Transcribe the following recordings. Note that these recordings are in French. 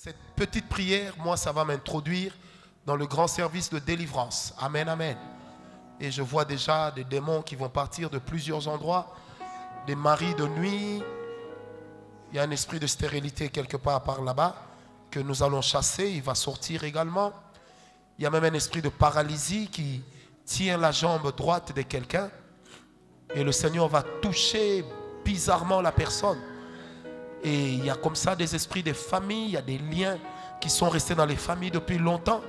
Cette petite prière, moi, ça va m'introduire dans le grand service de délivrance. Amen, amen. Et je vois déjà des démons qui vont partir de plusieurs endroits, des maris de nuit. Il y a un esprit de stérilité quelque part par là-bas que nous allons chasser. Il va sortir également. Il y a même un esprit de paralysie qui tient la jambe droite de quelqu'un. Et le Seigneur va toucher bizarrement la personne. Et il y a comme ça des esprits des familles, il y a des liens qui sont restés dans les familles depuis longtemps.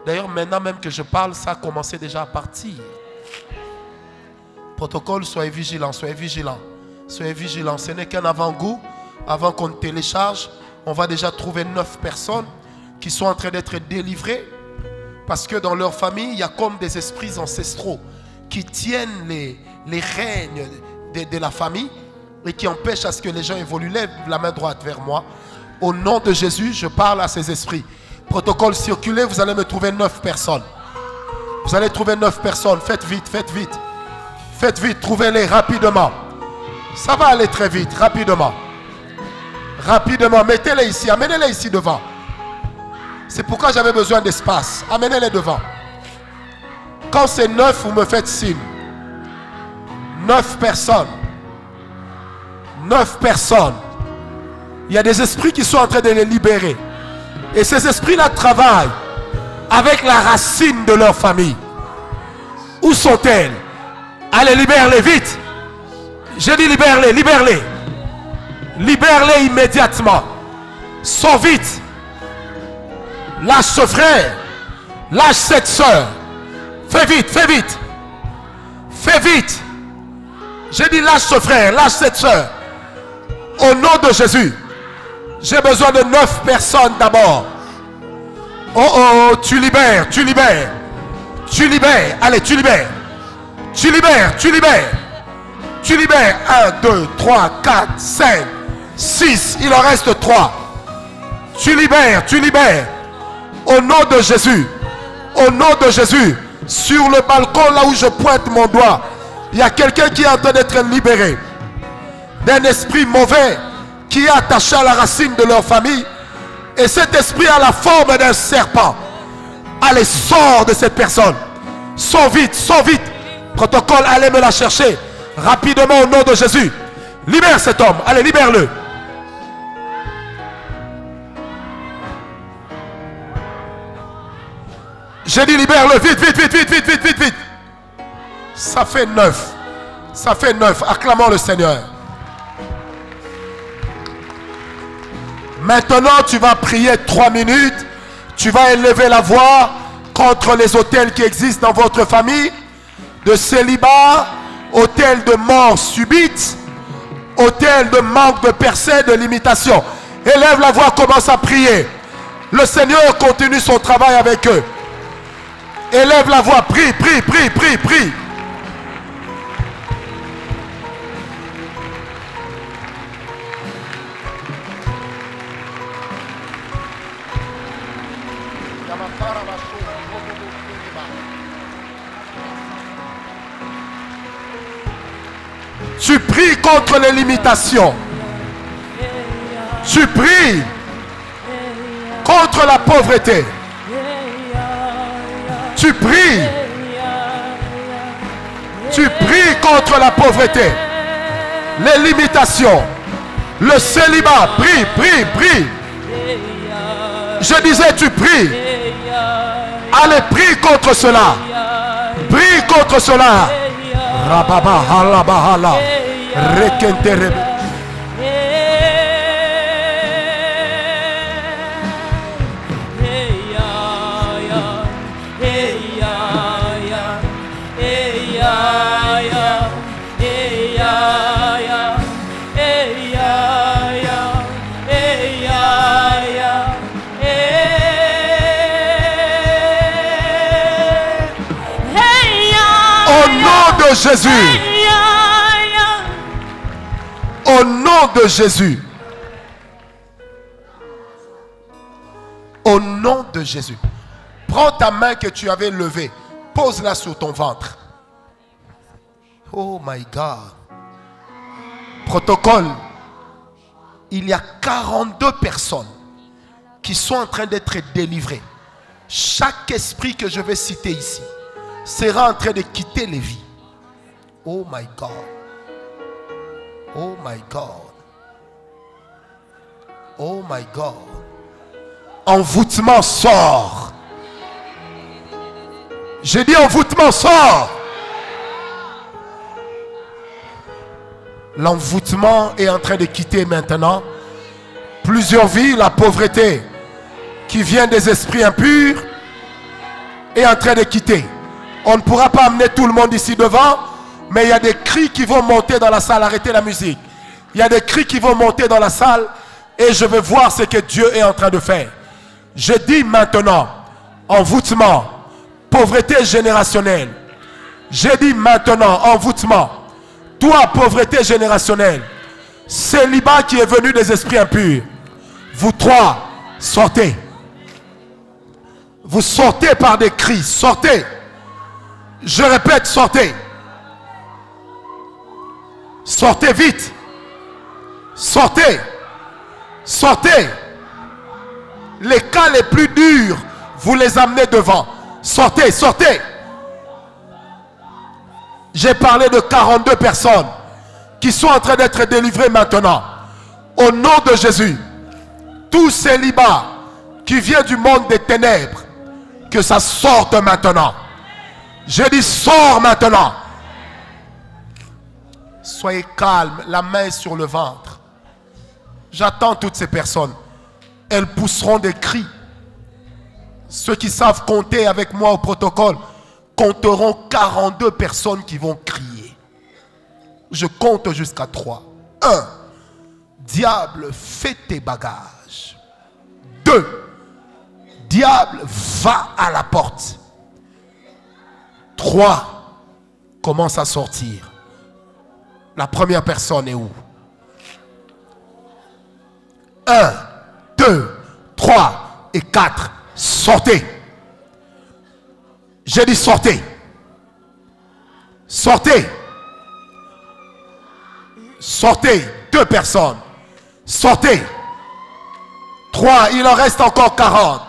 D'ailleurs, maintenant même que je parle, ça a commencé déjà à partir. Protocole, soyez vigilants, soyez vigilants. Soyez vigilants, ce n'est qu'un avant-goût. Avant qu'on télécharge, on va déjà trouver 9 personnes qui sont en train d'être délivrées. Parce que dans leur famille, il y a comme des esprits ancestraux qui tiennent les règnes de la famille et qui empêchent à ce que les gens évoluent. Lève la main droite vers moi. Au nom de Jésus, je parle à ces esprits. Protocole circulé, vous allez me trouver 9 personnes. Vous allez trouver 9 personnes. Faites vite, faites vite. Faites vite, trouvez-les rapidement. Ça va aller très vite, rapidement. Rapidement, mettez-les ici, amenez-les ici devant. C'est pourquoi j'avais besoin d'espace. Amenez-les devant. Quand c'est 9, vous me faites signe. 9 personnes. 9 personnes. Il y a des esprits qui sont en train de les libérer. Et ces esprits-là travaillent avec la racine de leur famille. Où sont-elles? Allez, libère-les vite. J'ai dit libère-les, libère-les. Libère-les immédiatement. Sors vite. Lâche ce frère. Lâche cette soeur. Fais vite, fais vite. Fais vite. J'ai dit lâche ce frère, lâche cette soeur. Au nom de Jésus. J'ai besoin de 9 personnes d'abord. Oh oh, tu libères, tu libères. Tu libères, allez, tu libères. Tu libères, tu libères. Tu libères. 1, 2, 3, 4, 5, 6. Il en reste 3. Tu libères, tu libères. Au nom de Jésus. Au nom de Jésus. Sur le balcon, là où je pointe mon doigt, il y a quelqu'un qui est en train d'être libéré d'un esprit mauvais qui est attaché à la racine de leur famille. Et cet esprit a la forme d'un serpent. Allez, sors de cette personne. Sors vite, sors vite. Protocole, allez me la chercher. Rapidement au nom de Jésus. Libère cet homme. Allez, libère-le. J'ai dit libère-le. Vite, vite, vite, vite, vite, vite, vite, vite. Ça fait 9. Ça fait 9. Acclamons le Seigneur. Maintenant, tu vas prier 3 minutes. Tu vas élever la voix contre les autels qui existent dans votre famille. De célibat, autel de mort subite, autel de manque de percée, de limitation. Élève la voix, commence à prier. Le Seigneur continue son travail avec eux. Élève la voix, prie, prie, prie, prie, prie. Tu pries contre les limitations. Tu pries contre la pauvreté. Tu pries. Tu pries contre la pauvreté. Les limitations. Le célibat. Prie, prie, prie. Je disais tu pries. Allez, prie contre cela. Prie contre cela. Rababa halabahala. Rekentere. Jésus. Au nom de Jésus. Au nom de Jésus. Prends ta main que tu avais levée. Pose-la sur ton ventre. Oh my God. Protocole. Il y a 42 personnes qui sont en train d'être délivrés. Chaque esprit que je vais citer ici sera en train de quitter les vies. Oh my God. Oh my God. Oh my God. Envoûtement sort. J'ai dit envoûtement sort. L'envoûtement est en train de quitter maintenant plusieurs vies. La pauvreté qui vient des esprits impurs est en train de quitter. On ne pourra pas amener tout le monde ici devant, mais il y a des cris qui vont monter dans la salle. Arrêtez la musique. Il y a des cris qui vont monter dans la salle et je vais voir ce que Dieu est en train de faire. Je dis maintenant, envoûtement, pauvreté générationnelle. Je dis maintenant, envoûtement, toi, pauvreté générationnelle, célibat qui est venu des esprits impurs, vous trois, sortez. Vous sortez par des cris, sortez. Je répète, sortez. Sortez vite. Sortez. Sortez. Les cas les plus durs, vous les amenez devant. Sortez, sortez. J'ai parlé de 42 personnes qui sont en train d'être délivrées maintenant. Au nom de Jésus, tout célibat qui vient du monde des ténèbres, que ça sorte maintenant. Je dis sors maintenant. Soyez calme, la main sur le ventre. J'attends toutes ces personnes. Elles pousseront des cris. Ceux qui savent compter avec moi au protocole compteront 42 personnes qui vont crier. Je compte jusqu'à 3. 1. Diable, fais tes bagages. 2. Diable, va à la porte. 3. Commence à sortir. La première personne est où? 1, 2, 3 et 4. Sortez. J'ai dit sortez. Sortez. Sortez. 2 personnes. Sortez. 3. Il en reste encore 40.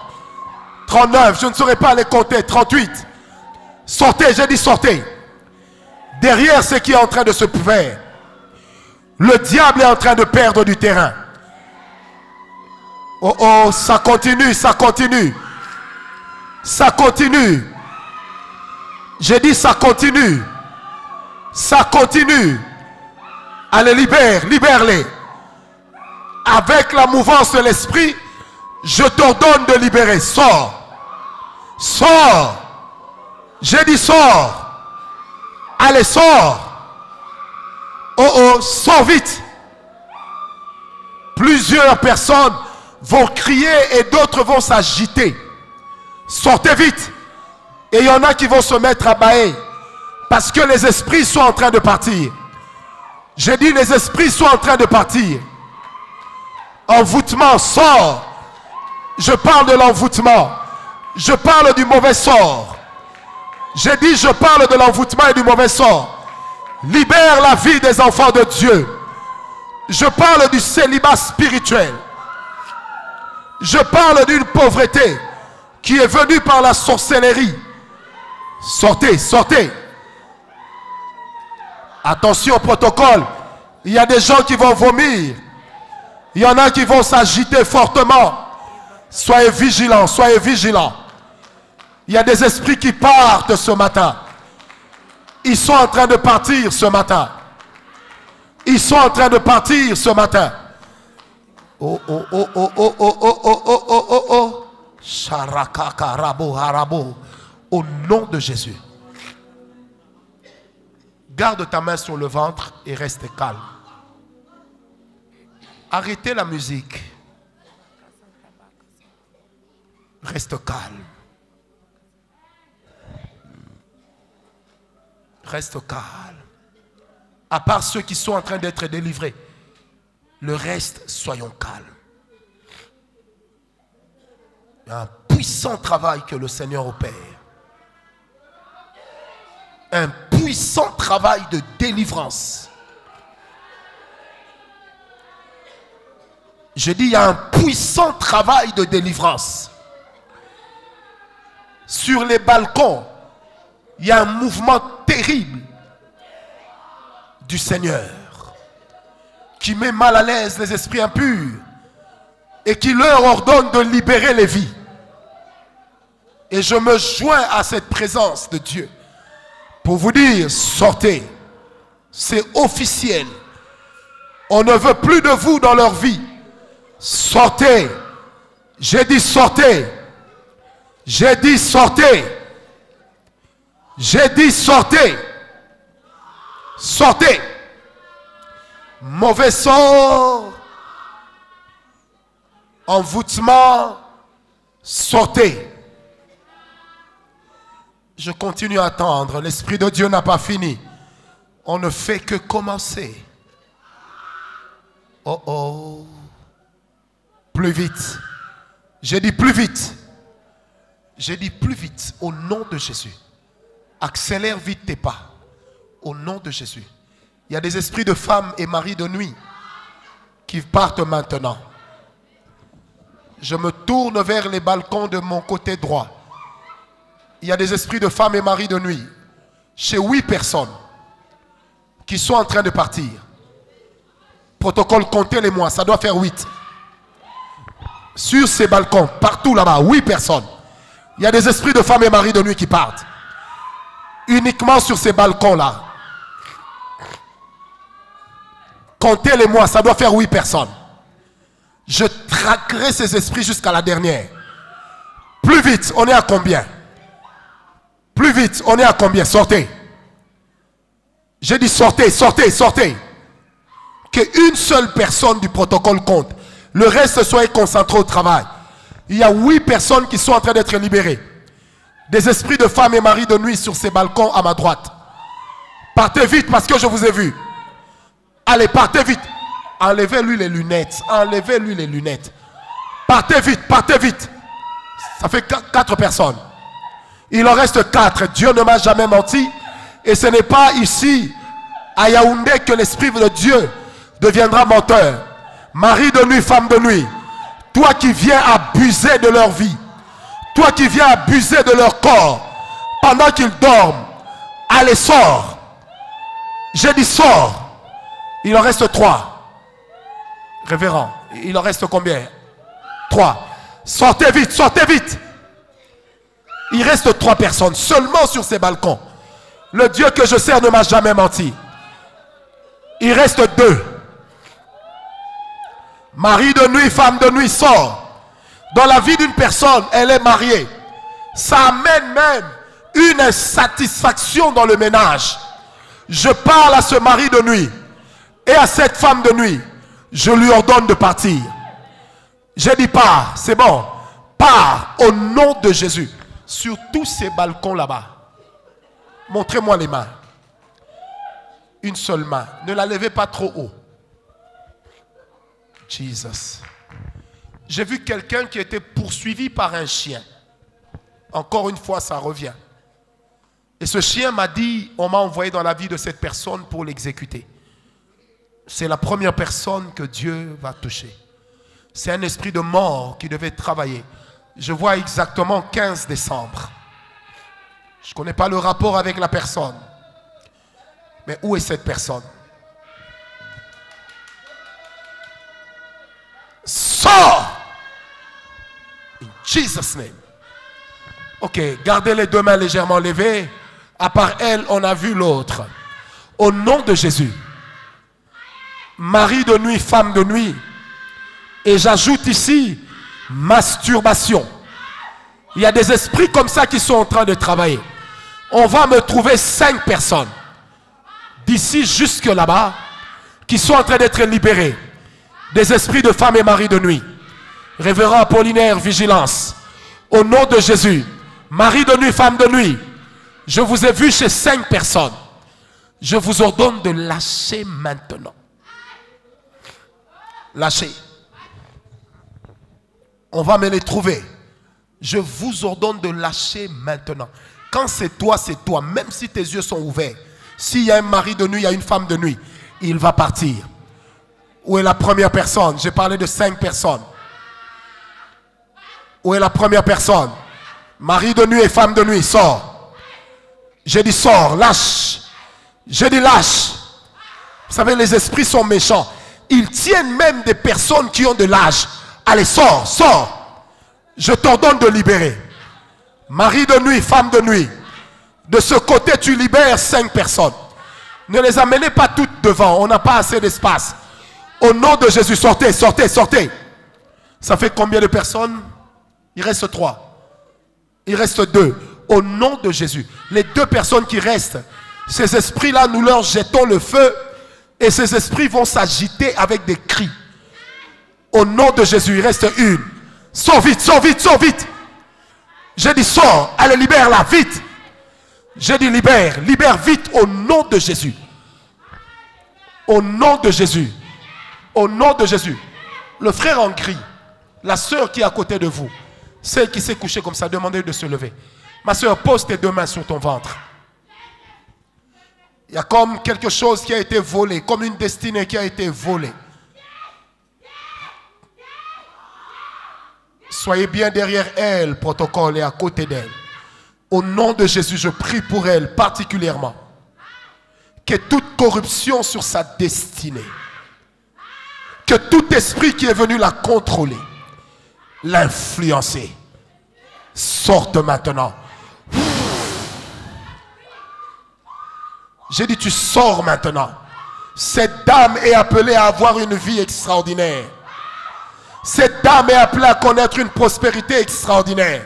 39. Je ne saurais pas les compter. 38. Sortez. J'ai dit sortez. Derrière ce qui est en train de se faire, le diable est en train de perdre du terrain. Oh oh, ça continue, ça continue. Ça continue. J'ai dit ça continue. Ça continue. Allez, libère, libère-les. Avec la mouvance de l'esprit, je t'ordonne de libérer. Sors. Sors. J'ai dit sors. Allez, sors. Oh oh, sors vite. Plusieurs personnes vont crier et d'autres vont s'agiter. Sortez vite. Et il y en a qui vont se mettre à bâiller. Parce que les esprits sont en train de partir. J'ai dit les esprits sont en train de partir. Envoûtement, sort. Je parle de l'envoûtement. Je parle du mauvais sort. J'ai dit je parle de l'envoûtement et du mauvais sort. Libère la vie des enfants de Dieu. Je parle du célibat spirituel. Je parle d'une pauvreté qui est venue par la sorcellerie. Sortez, sortez. Attention au protocole. Il y a des gens qui vont vomir. Il y en a qui vont s'agiter fortement. Soyez vigilants, soyez vigilants. Il y a des esprits qui partent ce matin. Ils sont en train de partir ce matin. Ils sont en train de partir ce matin. Oh, oh, oh, oh, oh, oh, oh, oh, oh, oh, oh, oh. Sharakaka rabo harabo. Au nom de Jésus. Garde ta main sur le ventre et reste calme. Arrêtez la musique. Reste calme. Reste calme. À part ceux qui sont en train d'être délivrés, le reste, soyons calmes. Il y a un puissant travail que le Seigneur opère. Un puissant travail de délivrance. Je dis, il y a un puissant travail de délivrance. Sur les balcons, il y a un mouvement terrible du Seigneur qui met mal à l'aise les esprits impurs et qui leur ordonne de libérer les vies. Et je me joins à cette présence de Dieu pour vous dire, sortez. C'est officiel. On ne veut plus de vous dans leur vie. Sortez. J'ai dit sortez. J'ai dit sortez. J'ai dit sortez. Sortez. Mauvais sort. Envoûtement. Sortez. Je continue à attendre. L'Esprit de Dieu n'a pas fini. On ne fait que commencer. Oh oh. Plus vite. J'ai dit plus vite. J'ai dit plus vite. Au nom de Jésus. Accélère vite tes pas. Au nom de Jésus. Il y a des esprits de femmes et maris de nuit qui partent maintenant. Je me tourne vers les balcons de mon côté droit. Il y a des esprits de femmes et maris de nuit. Chez 8 personnes qui sont en train de partir. Protocole, comptez-les-moi, ça doit faire 8. Sur ces balcons, partout là-bas, 8 personnes. Il y a des esprits de femmes et maris de nuit qui partent. Uniquement sur ces balcons-là. Comptez-les-moi, ça doit faire 8 personnes. Je traquerai ces esprits jusqu'à la dernière. Plus vite, on est à combien? Plus vite, on est à combien? Sortez. J'ai dit sortez, sortez, sortez. Qu'une seule personne du protocole compte. Le reste soit concentré au travail. Il y a 8 personnes qui sont en train d'être libérées. Des esprits de femmes et maris de nuit sur ces balcons à ma droite. Partez vite parce que je vous ai vu. Allez, partez vite. Enlevez-lui les lunettes. Enlevez-lui les lunettes. Partez vite, partez vite. Ça fait 4 personnes. Il en reste 4. Dieu ne m'a jamais menti. Et ce n'est pas ici, à Yaoundé, que l'Esprit de Dieu deviendra menteur. Mari de nuit, femme de nuit. Toi qui viens abuser de leur vie. Toi qui viens abuser de leur corps. Pendant qu'ils dorment. Allez, sors. J'ai dit sors. Il en reste 3. Révérend, il en reste combien? 3. Sortez vite, sortez vite. Il reste 3 personnes seulement sur ces balcons. Le Dieu que je sers ne m'a jamais menti. Il reste 2. Mari de nuit, femme de nuit, sort. Dans la vie d'une personne, elle est mariée. Ça amène même une insatisfaction dans le ménage. Je parle à ce mari de nuit et à cette femme de nuit. Je lui ordonne de partir. J'ai dit pars, c'est bon. Pars au nom de Jésus. Sur tous ces balcons là-bas. Montrez-moi les mains. Une seule main. Ne la levez pas trop haut. Jesus. J'ai vu quelqu'un qui était poursuivi par un chien. Encore une fois, ça revient. Et ce chien m'a dit, on m'a envoyé dans la vie de cette personne pour l'exécuter. C'est la première personne que Dieu va toucher. C'est un esprit de mort qui devait travailler. Je vois exactement 15 décembre. Je ne connais pas le rapport avec la personne. Mais où est cette personne? Sors! In Jesus' name. Ok, gardez les 2 mains légèrement levées. À part elle, on a vu l'autre. Au nom de Jésus. Mari de nuit, femme de nuit. Et j'ajoute ici, masturbation. Il y a des esprits comme ça qui sont en train de travailler. On va me trouver 5 personnes. D'ici jusque là-bas. Qui sont en train d'être libérés. Des esprits de femmes et maris de nuit. Révérend Apollinaire, vigilance. Au nom de Jésus. Mari de nuit, femme de nuit. Je vous ai vu chez 5 personnes. Je vous ordonne de lâcher maintenant. Lâchez. On va me les trouver. Je vous ordonne de lâcher maintenant. Quand c'est toi, c'est toi. Même si tes yeux sont ouverts. S'il y a un mari de nuit, il y a une femme de nuit. Il va partir. Où est la première personne? J'ai parlé de 5 personnes. Où est la première personne? Mari de nuit et femme de nuit, sors. J'ai dit sors, lâche. J'ai dit lâche. Vous savez, les esprits sont méchants. Ils tiennent même des personnes qui ont de l'âge. Allez, sors, sors. Je t'ordonne de libérer. Mari de nuit, femme de nuit. De ce côté, tu libères 5 personnes. Ne les amenez pas toutes devant. On n'a pas assez d'espace. Au nom de Jésus, sortez, sortez, sortez. Ça fait combien de personnes? Il reste 3. Il reste 2. Au nom de Jésus. Les 2 personnes qui restent, ces esprits-là, nous leur jetons le feu. Et ces esprits vont s'agiter avec des cris. Au nom de Jésus, il reste 1. Sors vite, sors vite, sors vite. J'ai dit sors, allez libère-la, vite. J'ai dit libère, libère vite au nom de Jésus. Au nom de Jésus. Au nom de Jésus. Le frère en crie. La soeur qui est à côté de vous. Celle qui s'est couchée comme ça, demandez de se lever. Ma soeur, pose tes 2 mains sur ton ventre. Il y a comme quelque chose qui a été volé, comme une destinée qui a été volée. Soyez bien derrière elle, protocole, et à côté d'elle. Au nom de Jésus, je prie pour elle particulièrement. Que toute corruption sur sa destinée, que tout esprit qui est venu la contrôler, l'influencer, sorte maintenant. J'ai dit, tu sors maintenant. Cette dame est appelée à avoir une vie extraordinaire. Cette dame est appelée à connaître une prospérité extraordinaire.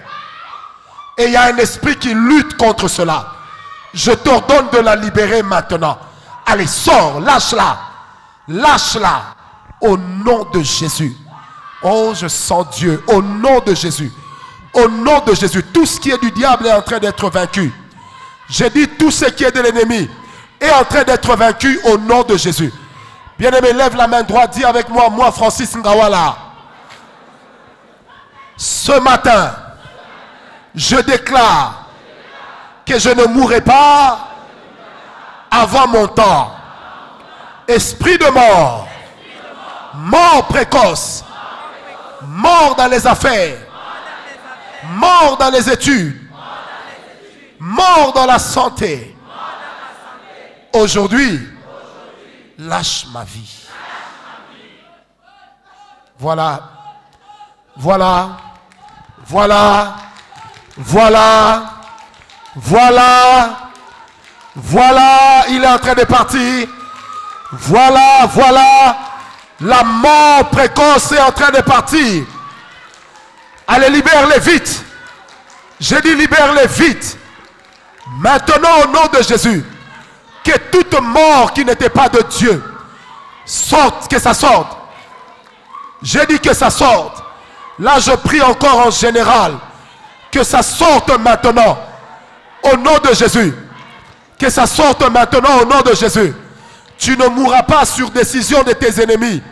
Et il y a un esprit qui lutte contre cela. Je t'ordonne de la libérer maintenant. Allez, sors, lâche-la. Lâche-la. Au nom de Jésus. Oh, je sens Dieu. Au nom de Jésus. Au nom de Jésus. Tout ce qui est du diable est en train d'être vaincu. J'ai dit tout ce qui est de l'ennemi est en train d'être vaincu au nom de Jésus. Bien-aimé, lève la main droite. Dis avec moi, moi Francis Ngawala. Ce matin, je déclare que je ne mourrai pas avant mon temps. Esprit de mort, mort précoce, mort dans les affaires, mort dans les études, mort dans la santé. Aujourd'hui, lâche ma vie. Voilà, voilà, voilà, voilà, voilà, voilà, il est en train de partir. Voilà, voilà, la mort précoce est en train de partir. Allez, libère-les vite. J'ai dit libère-les vite. Maintenant, au nom de Jésus, que toute mort qui n'était pas de Dieu sorte, que ça sorte. J'ai dit que ça sorte. Là, je prie encore en général que ça sorte maintenant au nom de Jésus. Que ça sorte maintenant au nom de Jésus. Tu ne mourras pas sur décision de tes ennemis.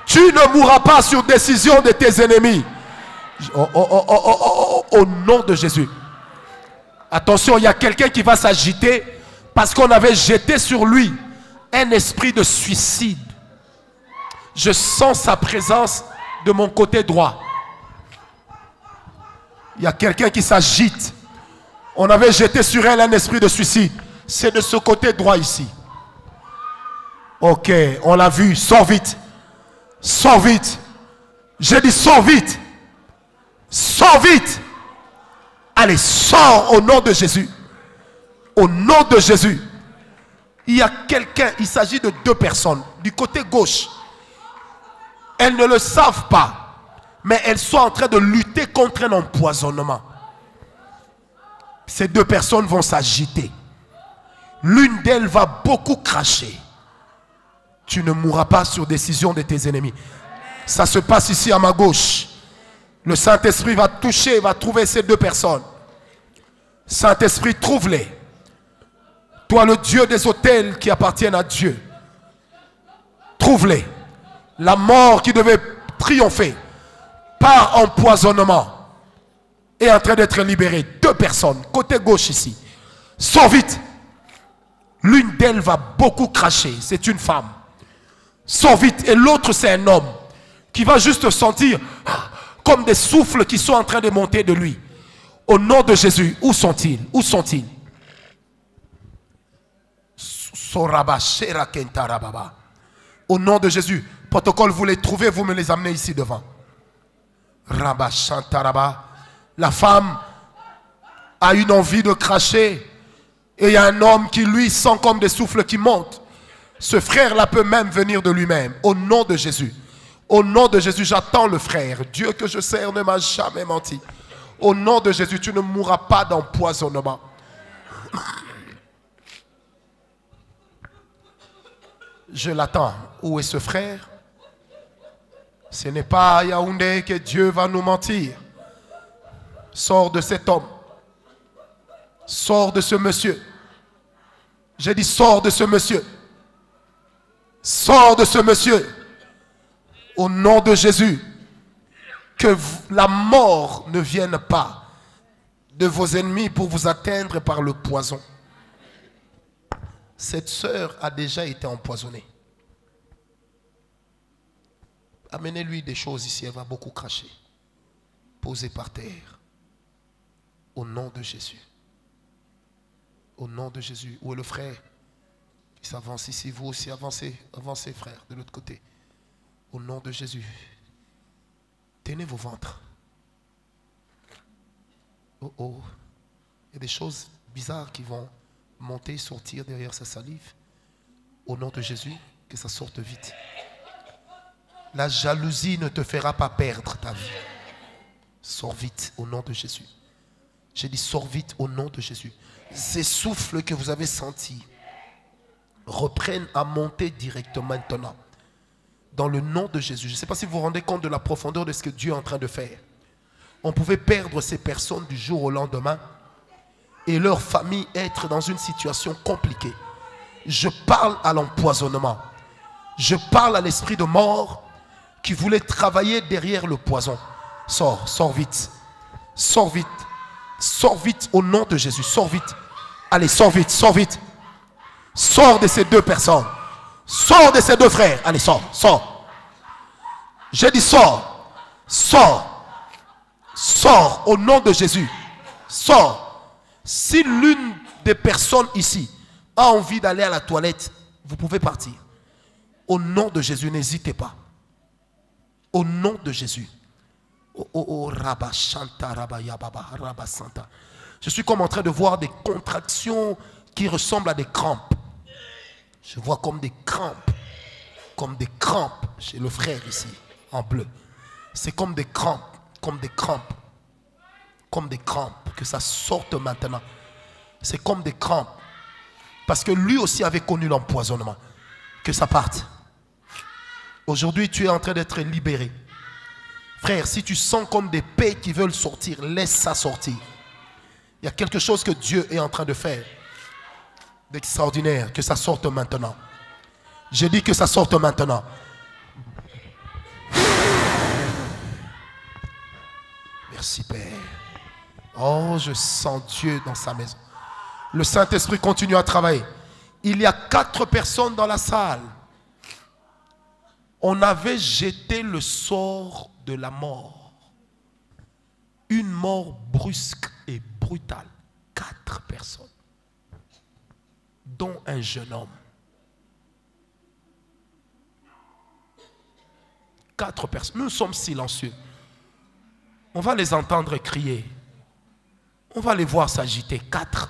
Tu ne mourras pas sur décision de tes ennemis. Au nom de Jésus. Attention, il y a quelqu'un qui va s'agiter parce qu'on avait jeté sur lui un esprit de suicide. Je sens sa présence de mon côté droit. Il y a quelqu'un qui s'agite. On avait jeté sur elle un esprit de suicide. C'est de ce côté droit ici. Ok, on l'a vu. Sors vite. Sors vite. J'ai dit sors vite. Sors vite. Allez, sors au nom de Jésus. Au nom de Jésus. Il y a quelqu'un, il s'agit de 2 personnes. Du côté gauche. Elles ne le savent pas. Mais elles sont en train de lutter contre un empoisonnement. Ces 2 personnes vont s'agiter. L'une d'elles va beaucoup cracher. Tu ne mourras pas sur décision de tes ennemis. Ça se passe ici à ma gauche. Le Saint-Esprit va toucher, va trouver ces 2 personnes. Saint-Esprit, trouve-les. Toi, le Dieu des autels qui appartiennent à Dieu. Trouve-les. La mort qui devait triompher par empoisonnement est en train d'être libérée. 2 personnes, côté gauche ici. Sors vite. L'une d'elles va beaucoup cracher. C'est une femme. Sors vite. Et l'autre, c'est un homme qui va juste sentir comme des souffles qui sont en train de monter de lui. Au nom de Jésus, où sont-ils? Où sont-ils? Au nom de Jésus, protocole, vous les trouvez, vous me les amenez ici devant. La femme a une envie de cracher et il y a un homme qui lui sent comme des souffles qui montent. Ce frère-là peut même venir de lui-même. Au nom de Jésus. Au nom de Jésus, j'attends le frère. Dieu que je sers ne m'a jamais menti. Au nom de Jésus, tu ne mourras pas d'empoisonnement. Je l'attends. Où est ce frère? Ce n'est pas à Yaoundé que Dieu va nous mentir. Sors de cet homme. Sors de ce monsieur. J'ai dit sors de ce monsieur. Sors de ce monsieur. Au nom de Jésus. Que la mort ne vienne pas de vos ennemis pour vous atteindre par le poison. Cette sœur a déjà été empoisonnée. Amenez-lui des choses ici, elle va beaucoup cracher. Posez par terre. Au nom de Jésus. Au nom de Jésus. Où est le frère qui s'avance ici? Vous aussi, avancez, avancez frère, de l'autre côté. Au nom de Jésus. Tenez vos ventres. Oh oh. Il y a des choses bizarres qui vont monter, sortir derrière sa salive. Au nom de Jésus, que ça sorte vite. La jalousie ne te fera pas perdre ta vie. Sors vite au nom de Jésus. J'ai dit sors vite au nom de Jésus. Ces souffles que vous avez sentis reprennent à monter directement maintenant. Dans le nom de Jésus. Je ne sais pas si vous vous rendez compte de la profondeur de ce que Dieu est en train de faire. On pouvait perdre ces personnes du jour au lendemain et leur famille être dans une situation compliquée. Je parle à l'empoisonnement. Je parle à l'esprit de mort qui voulait travailler derrière le poison. Sors, sors vite. Sors vite. Sors vite au nom de Jésus. Sors vite. Allez, sors vite, sors vite. Sors de ces deux personnes. Sors de ces deux frères. Allez, sors, sors. J'ai dit sors. Sors. Sors au nom de Jésus. Sors. Si l'une des personnes ici a envie d'aller à la toilette, vous pouvez partir. Au nom de Jésus, n'hésitez pas. Au nom de Jésus. Je suis comme en train de voir des contractions qui ressemblent à des crampes. Je vois comme des crampes. Comme des crampes chez le frère ici, en bleu. C'est comme des crampes. Comme des crampes. Comme des crampes. Que ça sorte maintenant. C'est comme des crampes. Parce que lui aussi avait connu l'empoisonnement. Que ça parte. Aujourd'hui, tu es en train d'être libéré. Frère, si tu sens comme des paix qui veulent sortir, laisse ça sortir. Il y a quelque chose que Dieu est en train de faire d'extraordinaire. Que ça sorte maintenant. J'ai dit que ça sorte maintenant. Merci Père. Oh, je sens Dieu dans sa maison. Le Saint-Esprit continue à travailler. Il y a 4 personnes dans la salle. On avait jeté le sort de la mort. Une mort brusque et brutale. 4 personnes. Dont un jeune homme. 4 personnes. Nous sommes silencieux. On va les entendre crier. On va les voir s'agiter. 4.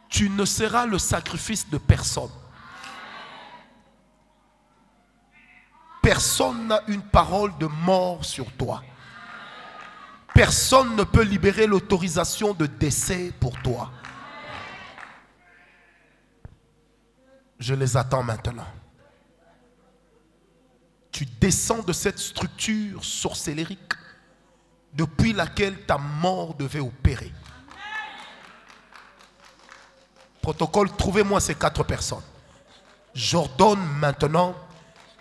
Tu ne seras le sacrifice de personne. Personne n'a une parole de mort sur toi. Personne ne peut libérer l'autorisation de décès pour toi. Je les attends maintenant. Tu descends de cette structure sorcellérique depuis laquelle ta mort devait opérer. Protocole, trouvez-moi ces 4 personnes. J'ordonne maintenant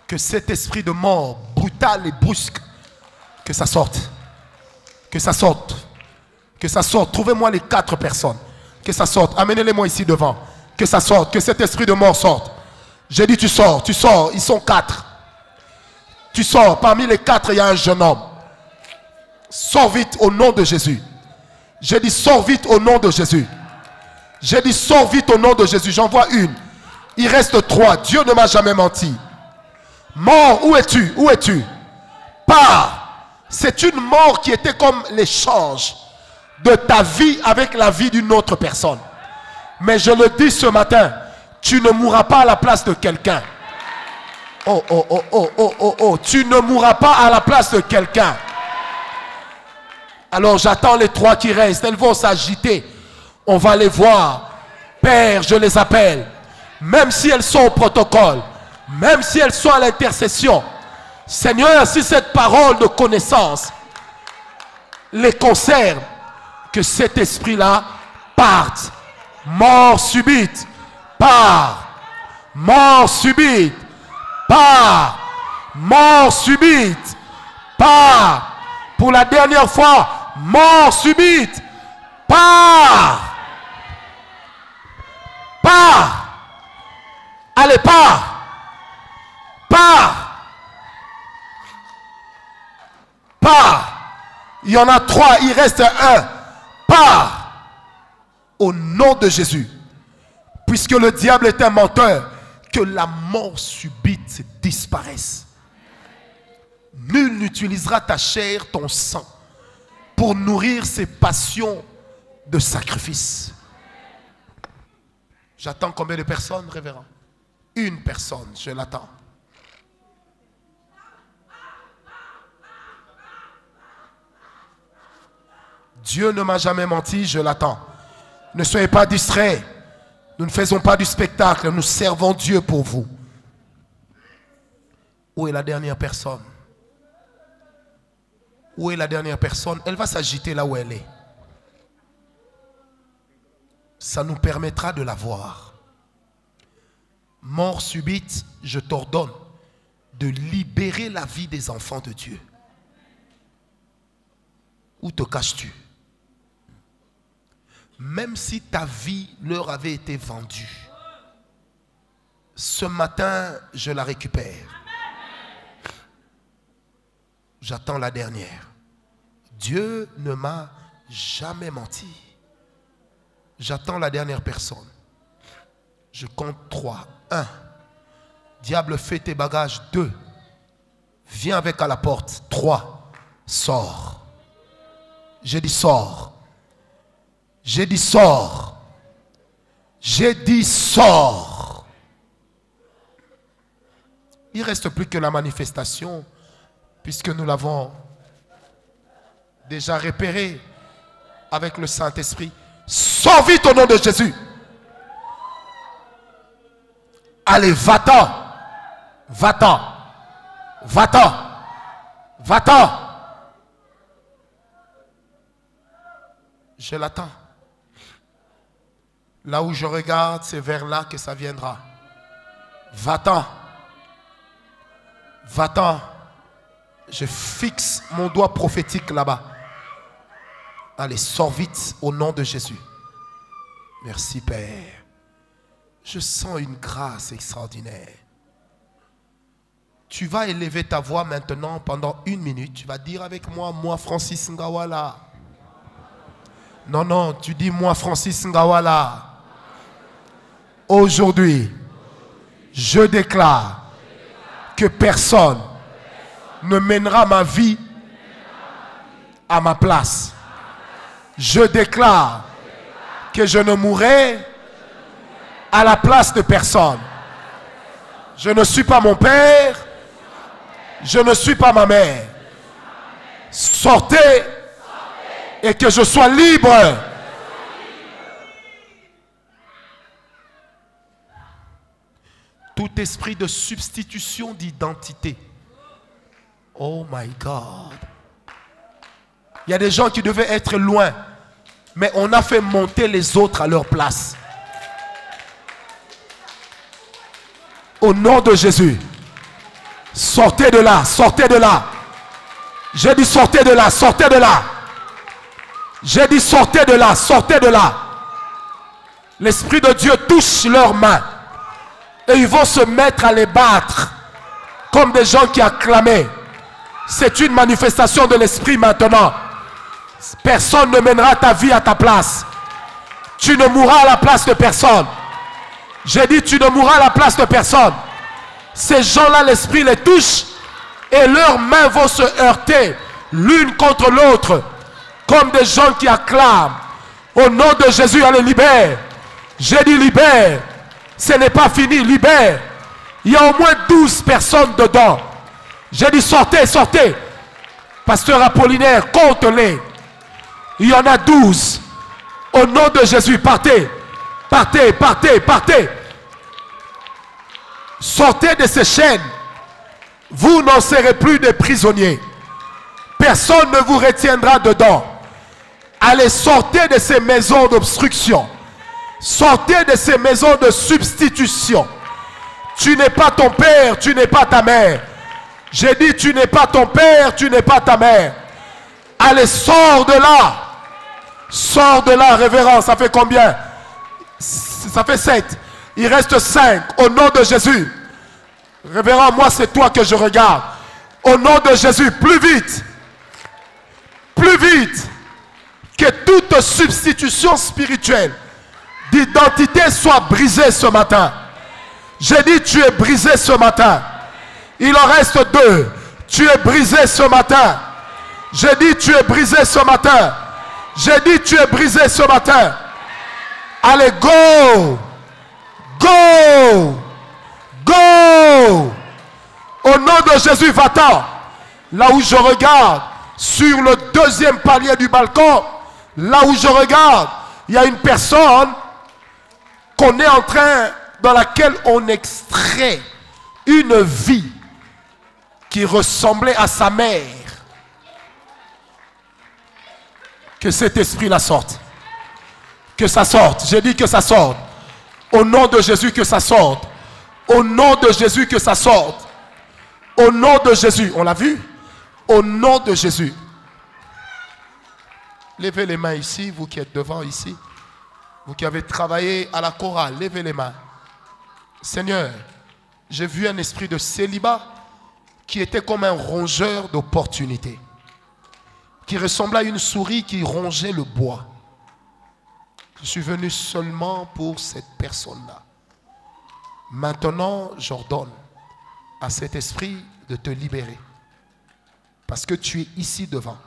que cet esprit de mort brutal et brusque, que ça sorte. Que ça sorte. Que ça sorte. Trouvez-moi les 4 personnes. Que ça sorte. Amenez-les-moi ici devant. Que ça sorte. Que cet esprit de mort sorte. J'ai dit tu sors, ils sont 4. Tu sors, parmi les 4, il y a un jeune homme. Sors vite au nom de Jésus. J'ai dit sors vite au nom de Jésus. J'ai dit sors vite au nom de Jésus. J'en vois une. Il reste 3. Dieu ne m'a jamais menti. Mort, où es-tu? Où es-tu? Pars. C'est une mort qui était comme l'échange de ta vie avec la vie d'une autre personne. Mais je le dis ce matin, tu ne mourras pas à la place de quelqu'un. Tu ne mourras pas à la place de quelqu'un. Alors j'attends les 3 qui restent. Elles vont s'agiter. On va les voir. Père, je les appelle. Même si elles sont au protocole, même si elles sont à l'intercession. Seigneur, si cette parole de connaissance les concerne, que cet esprit-là parte. Mort subite. Part. Mort subite. Part. Mort subite. Part. Pour la dernière fois. Mort subite. Part. Part. Allez, part. Part. Part. Il y en a 3, il reste 1. Part. Au nom de Jésus. Puisque le diable est un menteur, que la mort subite disparaisse. Nul n'utilisera ta chair, ton sang, pour nourrir ses passions de sacrifice. J'attends combien de personnes, révérend? Une personne, je l'attends. Dieu ne m'a jamais menti, je l'attends. Ne soyez pas distraits. Nous ne faisons pas du spectacle, nous servons Dieu pour vous. Où est la dernière personne? Où est la dernière personne? Elle va s'agiter là où elle est. Ça nous permettra de la voir. Mort subite, je t'ordonne de libérer la vie des enfants de Dieu. Où te caches-tu? Même si ta vie leur avait été vendue, ce matin, je la récupère. J'attends la dernière. Dieu ne m'a jamais menti. J'attends la dernière personne. Je compte 3. 1. Diable, fais tes bagages. 2. Viens avec à la porte. 3. Sors. J'ai dit sors. J'ai dit sors. J'ai dit sors. Il ne reste plus que la manifestation, puisque nous l'avons déjà repéré avec le Saint-Esprit. Sors vite au nom de Jésus. Allez, va-t'en. Va-t'en. Va-t'en. Va-t'en. Je l'attends. Là où je regarde, c'est vers là que ça viendra. Va-t'en. Va-t'en. Je fixe mon doigt prophétique là-bas. Allez, sors vite au nom de Jésus. Merci Père. Je sens une grâce extraordinaire. Tu vas élever ta voix maintenant pendant 1 minute. Tu vas dire avec moi, moi Francis Ngawala. Non, non, tu dis moi Francis Ngawala. Aujourd'hui, je déclare que personne ne mènera ma vie à ma place. Je déclare que je ne mourrai à la place de personne. Je ne suis pas mon père. Je ne suis pas ma mère. Sortez et que je sois libre. Tout esprit de substitution d'identité. Oh my God. Il y a des gens qui devaient être loin, mais on a fait monter les autres à leur place. Au nom de Jésus, sortez de là, sortez de là. J'ai dit sortez de là, sortez de là. J'ai dit sortez de là, sortez de là. L'Esprit de Dieu touche leurs mains. Et ils vont se mettre à les battre comme des gens qui acclamaient. C'est une manifestation de l'esprit maintenant. Personne ne mènera ta vie à ta place. Tu ne mourras à la place de personne. J'ai dit tu ne mourras à la place de personne. Ces gens-là, l'esprit les touche et leurs mains vont se heurter l'une contre l'autre comme des gens qui acclament. Au nom de Jésus, allez, libère. J'ai dit libère. Ce n'est pas fini, libère. Il y a au moins 12 personnes dedans. J'ai dit sortez, sortez. Pasteur Apollinaire, compte-les. Il y en a 12. Au nom de Jésus, partez. Partez, partez, partez. Sortez de ces chaînes. Vous n'en serez plus des prisonniers. Personne ne vous retiendra dedans. Allez, sortez de ces maisons d'obstruction. Sortez de ces maisons de substitution. Tu n'es pas ton père, tu n'es pas ta mère. J'ai dit tu n'es pas ton père, tu n'es pas ta mère. Allez, sors de là. Sors de là, révérend. Ça fait combien? Ça fait 7. Il reste 5. Au nom de Jésus. Révérend, moi c'est toi que je regarde. Au nom de Jésus, plus vite. Plus vite. Que toute substitution spirituelle d'identité soit brisée ce matin. J'ai dit tu es brisé ce matin. Il en reste 2. Tu es brisé ce matin. J'ai dit tu es brisé ce matin. J'ai dit tu es brisé ce matin. Allez, go. Go. Go. Au nom de Jésus, va-t'en. Là où je regarde, sur le 2e palier du balcon, là où je regarde, il y a une personne qu'on est en train, dans laquelle on extrait une vie qui ressemblait à sa mère. Que cet esprit-là sorte. Que ça sorte. J'ai dit que ça sorte. Au nom de Jésus, que ça sorte. Au nom de Jésus, que ça sorte. Au nom de Jésus. On l'a vu? Au nom de Jésus. Levez les mains ici, vous qui êtes devant ici. Vous qui avez travaillé à la chorale, levez les mains. Seigneur, j'ai vu un esprit de célibat qui était comme un rongeur d'opportunités, qui ressemblait à une souris qui rongeait le bois. Je suis venu seulement pour cette personne-là. Maintenant, j'ordonne à cet esprit de te libérer. Parce que tu es ici devant.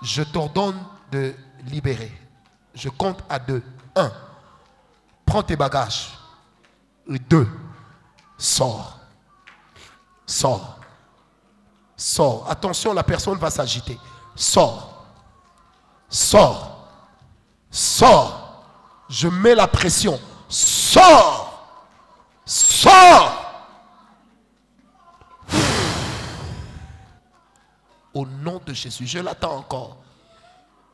Je t'ordonne de libérer. Je compte à 2. 1. Prends tes bagages. 2. Sors. Sors. Sors. Attention, la personne va s'agiter. Sors. Sors. Sors. Je mets la pression. Sors. Sors. Au nom de Jésus. Je l'attends encore.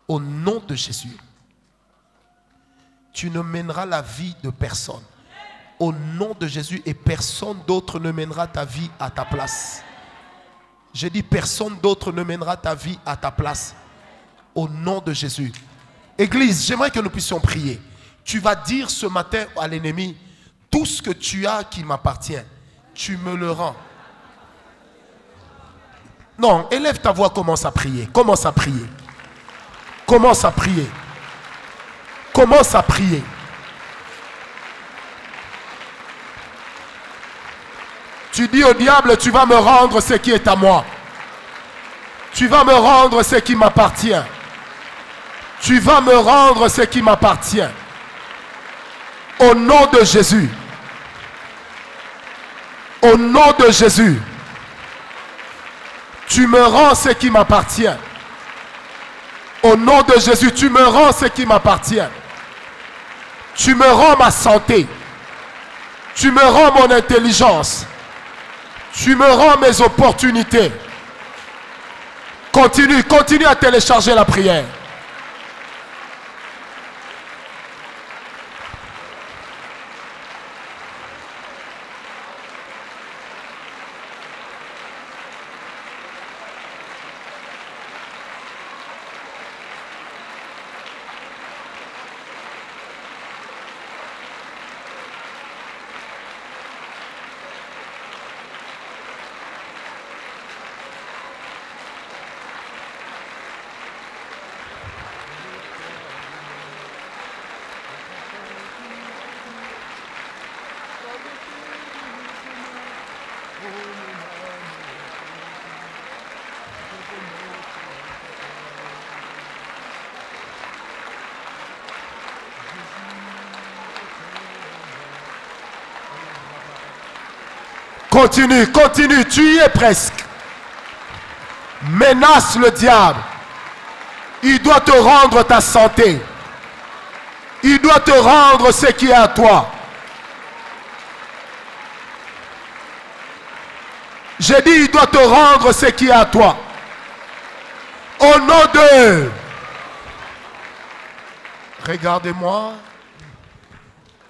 Au nom de Jésus. Tu ne mèneras la vie de personne. Au nom de Jésus, et personne d'autre ne mènera ta vie à ta place. J'ai dit personne d'autre ne mènera ta vie à ta place. Au nom de Jésus. Église, j'aimerais que nous puissions prier. Tu vas dire ce matin à l'ennemi, tout ce que tu as qui m'appartient, tu me le rends. Non, élève ta voix, commence à prier. Commence à prier. Commence à prier. Commence à prier. Tu dis au diable, tu vas me rendre ce qui est à moi. Tu vas me rendre ce qui m'appartient. Tu vas me rendre ce qui m'appartient. Au nom de Jésus. Au nom de Jésus. Tu me rends ce qui m'appartient. Au nom de Jésus, tu me rends ce qui m'appartient. Tu me rends ma santé. Tu me rends mon intelligence. Tu me rends mes opportunités. Continue, continue à télécharger la prière. Continue, continue, tu y es presque. Menace le diable. Il doit te rendre ta santé. Il doit te rendre ce qui est à toi. J'ai dit, il doit te rendre ce qui est à toi. Au nom de... Regardez-moi.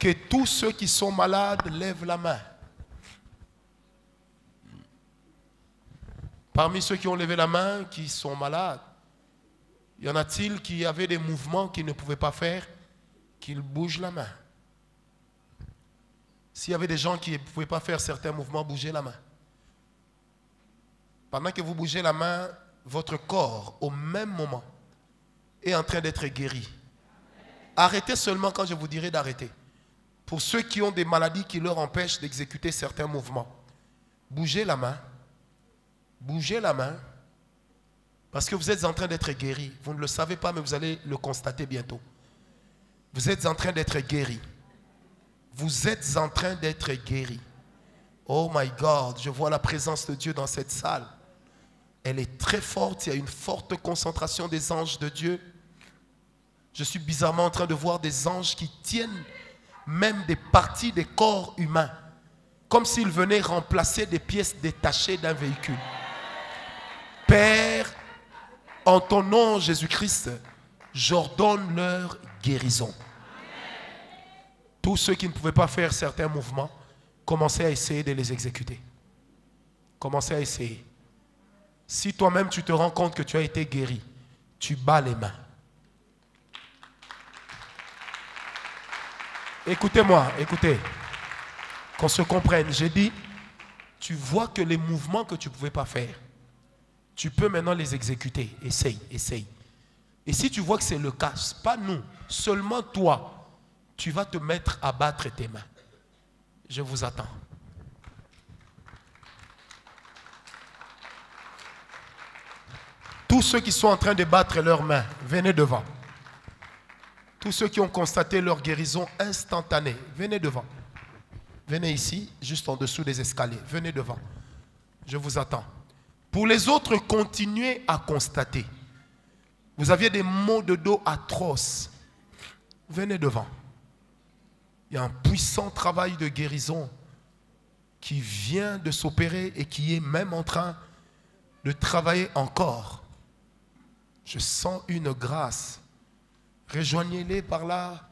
Que tous ceux qui sont malades lèvent la main. Parmi ceux qui ont levé la main, qui sont malades, y en a-t-il qui avaient des mouvements qu'ils ne pouvaient pas faire, qu'ils bougent la main? S'il y avait des gens qui ne pouvaient pas faire certains mouvements, bougez la main. Pendant que vous bougez la main, votre corps, au même moment, est en train d'être guéri. Arrêtez seulement quand je vous dirai d'arrêter. Pour ceux qui ont des maladies qui leur empêchent d'exécuter certains mouvements, bougez la main. Bougez la main. Parce que vous êtes en train d'être guéri. Vous ne le savez pas, mais vous allez le constater bientôt. Vous êtes en train d'être guéri. Vous êtes en train d'être guéri. Oh my God, je vois la présence de Dieu dans cette salle. Elle est très forte, il y a une forte concentration des anges de Dieu. Je suis bizarrement en train de voir des anges qui tiennent même des parties des corps humains, comme s'ils venaient remplacer des pièces détachées d'un véhicule. Père, en ton nom Jésus-Christ, j'ordonne leur guérison. Tous ceux qui ne pouvaient pas faire certains mouvements, commencez à essayer de les exécuter. Commencez à essayer. Si toi-même tu te rends compte que tu as été guéri, tu bats les mains. Écoutez-moi, écoutez. Qu'on se comprenne. J'ai dit, tu vois que les mouvements que tu ne pouvais pas faire, tu peux maintenant les exécuter. Essaye, essaye. Et si tu vois que c'est le cas, pas nous, seulement toi, tu vas te mettre à battre tes mains. Je vous attends. Tous ceux qui sont en train de battre leurs mains, venez devant. Tous ceux qui ont constaté leur guérison instantanée, venez devant. Venez ici, juste en dessous des escaliers. Venez devant. Je vous attends. Pour les autres, continuez à constater. Vous aviez des maux de dos atroces. Venez devant. Il y a un puissant travail de guérison qui vient de s'opérer et qui est même en train de travailler encore. Je sens une grâce. Rejoignez-les par là.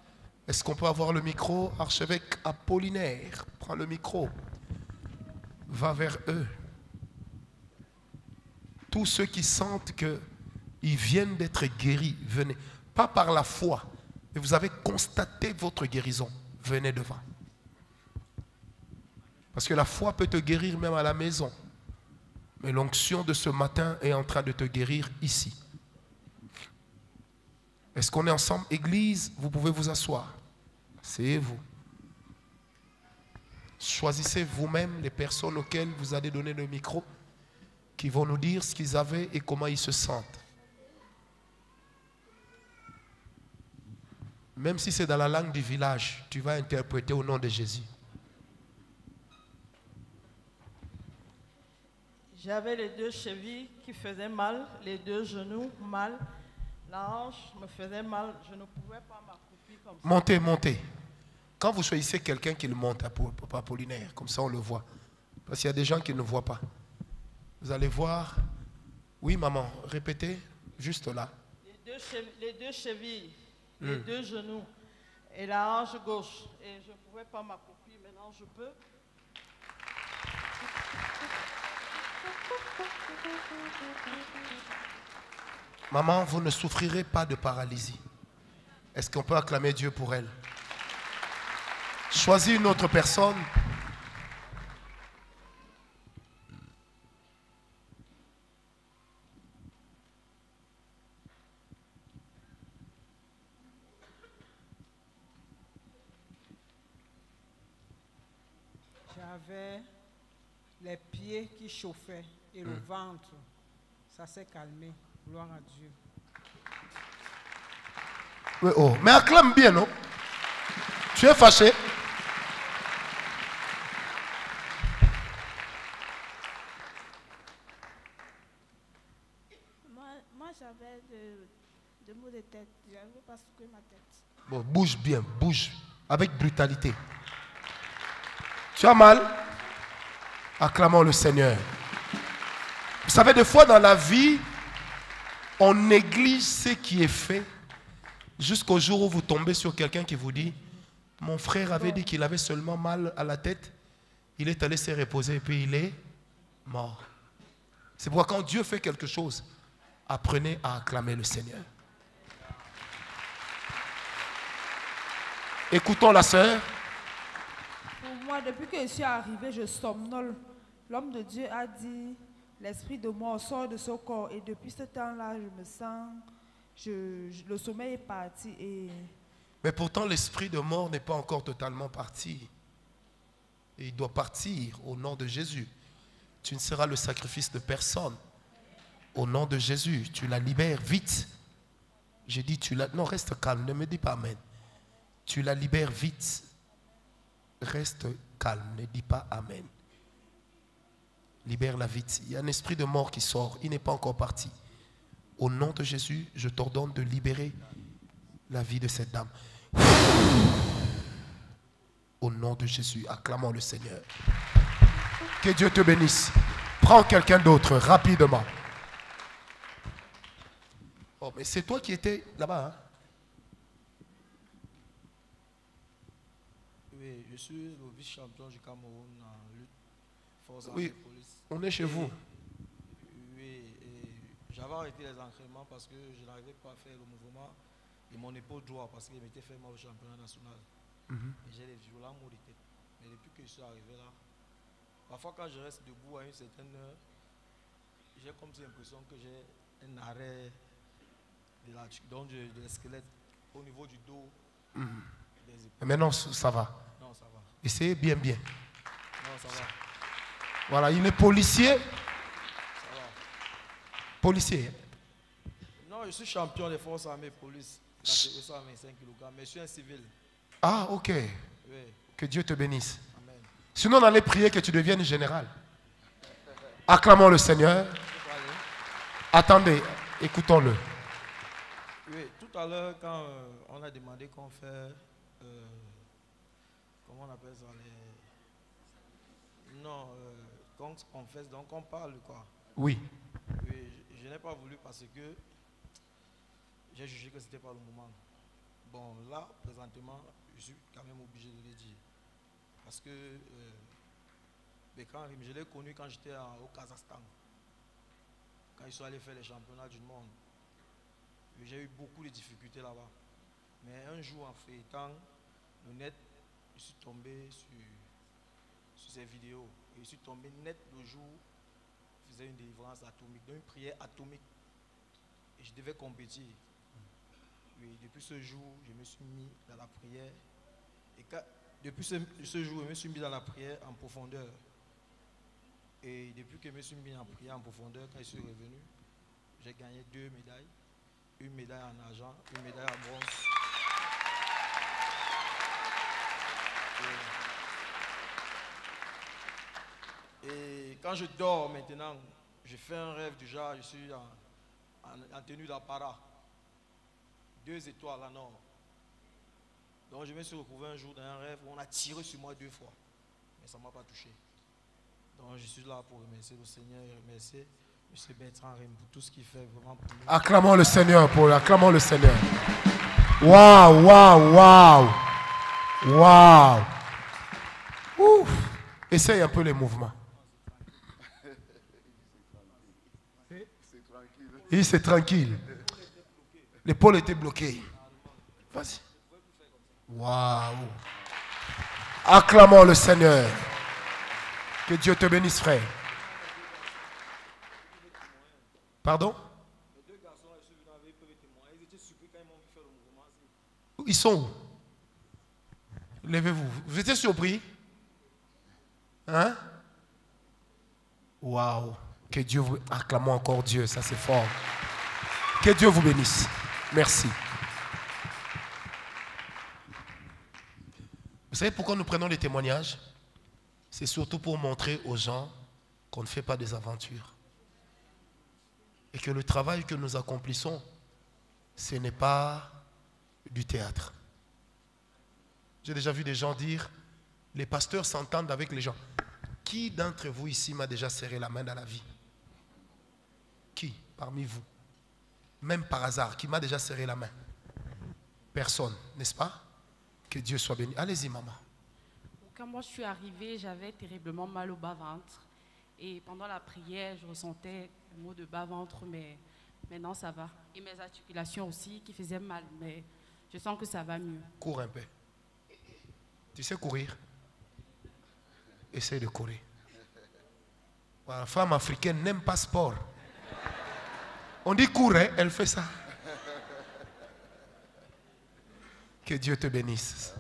Est-ce qu'on peut avoir le micro? Archevêque Apollinaire, prends le micro. Va vers eux. Tous ceux qui sentent qu'ils viennent d'être guéris, venez. Pas par la foi, mais vous avez constaté votre guérison. Venez devant. Parce que la foi peut te guérir même à la maison. Mais l'onction de ce matin est en train de te guérir ici. Est-ce qu'on est ensemble? Église, vous pouvez vous asseoir. Asseyez-vous. Choisissez vous-même les personnes auxquelles vous allez donner le micro, qui vont nous dire ce qu'ils avaient et comment ils se sentent. Même si c'est dans la langue du village, tu vas interpréter au nom de Jésus. J'avais les 2 chevilles qui faisaient mal, les 2 genoux mal. La hanche me faisait mal, je ne pouvais pas m'accroupir comme ça. Montez, montez. Quand vous choisissez quelqu'un qui le monte à Apollinaire, comme ça on le voit. Parce qu'il y a des gens qui ne voient pas. Vous allez voir. Oui, maman, répétez, juste là. Les deux chevilles, les 2 genoux et la hanche gauche. Et je ne pouvais pas m'accroupir, maintenant je peux. Maman, vous ne souffrirez pas de paralysie. Est-ce qu'on peut acclamer Dieu pour elle? Choisis une autre personne. J'avais les pieds qui chauffaient et le ventre. Ça s'est calmé. Gloire à Dieu. Oui, oh. Mais acclame bien, non? Tu es fâché? Deux maux de tête. Je n'arrive pas à secouer ma tête. Bon, bouge bien, bouge. Avec brutalité. Tu as mal? Acclamons le Seigneur. Vous savez, des fois dans la vie, on néglige ce qui est fait jusqu'au jour où vous tombez sur quelqu'un qui vous dit, mon frère avait dit qu'il avait seulement mal à la tête, il est allé se reposer et puis il est mort. C'est pourquoi quand Dieu fait quelque chose, apprenez à acclamer le Seigneur. Écoutons la sœur. Pour moi, depuis que je suis arrivée, je somnole. L'homme de Dieu a dit, l'esprit de mort sort de ce corps. Et depuis ce temps-là, je me sens, le sommeil est parti. Et Mais pourtant, l'esprit de mort n'est pas encore totalement parti. Et il doit partir au nom de Jésus. Tu ne seras le sacrifice de personne. Au nom de Jésus, tu la libères vite. J'ai dit, non, reste calme, ne me dis pas amen. Tu la libères vite. Reste calme, ne dis pas amen. Libère-la vite. Il y a un esprit de mort qui sort. Il n'est pas encore parti. Au nom de Jésus, je t'ordonne de libérer la vie de cette dame. Au nom de Jésus, acclamons le Seigneur. Que Dieu te bénisse. Prends quelqu'un d'autre rapidement. Oh, mais c'est toi qui étais là-bas, hein? Oui, je suis le vice-champion du Cameroun en lutte force Oui, armée police. on est chez vous. Oui, et j'avais arrêté les entraînements parce que je n'arrivais pas à faire le mouvement de mon épaule droite parce qu'il m'était fait mal au championnat national. Et j'ai des violents maux de tête. Mais depuis que je suis arrivé là, parfois quand je reste debout à une certaine heure, j'ai comme si l'impression que j'ai un arrêt de squelette au niveau du dos. Des épaules. Maintenant, ça va. Non, ça va. Essayez bien, bien. Non, ça va. Voilà, il est policier. Ça va. Policier. Non, je suis champion des forces armées police. Catégorie 125 kg, mais je suis un civil. Ah, ok. Oui. Que Dieu te bénisse. Amen. Sinon, on allait prier que tu deviennes général. Acclamons le Seigneur. Attendez, écoutons-le. Oui, tout à l'heure, quand on a demandé qu'on fait, comment on appelle ça, non, qu'on se confesse, donc on parle quoi. Oui. Oui, je n'ai pas voulu parce que j'ai jugé que ce n'était pas le moment. Bon, là, présentement, je suis quand même obligé de le dire. Parce que Bekram, je l'ai connu quand j'étais au Kazakhstan. Quand ils sont allés faire les championnats du monde. J'ai eu beaucoup de difficultés là-bas. Mais un jour, en feuilletant le net, je suis tombé sur ces vidéos. Et je suis tombé net le jour où je faisais une délivrance atomique, donc une prière atomique. Et je devais compétir. Oui, depuis ce jour, je me suis mis dans la prière. Et depuis ce jour, je me suis mis dans la prière en profondeur. Et depuis que je me suis mis en prière en profondeur, quand je suis revenu, j'ai gagné 2 médailles. Une médaille en argent, une médaille en bronze. Et quand je dors maintenant, je fais un rêve du genre, je suis en tenue d'apparat. 2 étoiles en or. Donc je me suis retrouvé un jour dans un rêve où on a tiré sur moi 2 fois. Mais ça ne m'a pas touché. Donc je suis là pour remercier le Seigneur et remercier M. Bertrand Rim pour tout ce qu'il fait vraiment pour nous. Acclamons le Seigneur, Paul. Acclamons le Seigneur. Waouh, waouh, waouh. Waouh. Ouf. Essaye un peu les mouvements. Il c'est tranquille. L'épaule était bloquée. Vas-y. Waouh. Acclamons le Seigneur. Que Dieu te bénisse, frère. Pardon? Ils sont où? Levez-vous. Vous étiez surpris? Hein? Waouh. Que Dieu vous... Acclamons encore Dieu, ça c'est fort. Que Dieu vous bénisse. Merci. Vous savez pourquoi nous prenons les témoignages? C'est surtout pour montrer aux gens qu'on ne fait pas des aventures. Et que le travail que nous accomplissons ce n'est pas du théâtre. J'ai déjà vu des gens dire, les pasteurs s'entendent avec les gens. Qui d'entre vous ici m'a déjà serré la main dans la vie? Qui parmi vous? Même par hasard, qui m'a déjà serré la main? Personne, n'est-ce pas? Que Dieu soit béni. Allez-y, maman. Quand moi je suis arrivée, j'avais terriblement mal au bas-ventre. Et pendant la prière, je ressentais un mot de bas-ventre, mais maintenant ça va. Et mes articulations aussi qui faisaient mal, mais je sens que ça va mieux. Cours un peu. Tu sais courir? Essaye de courir. La femme africaine n'aime pas sport. On dit cours, hein? Elle fait ça. Que Dieu te bénisse.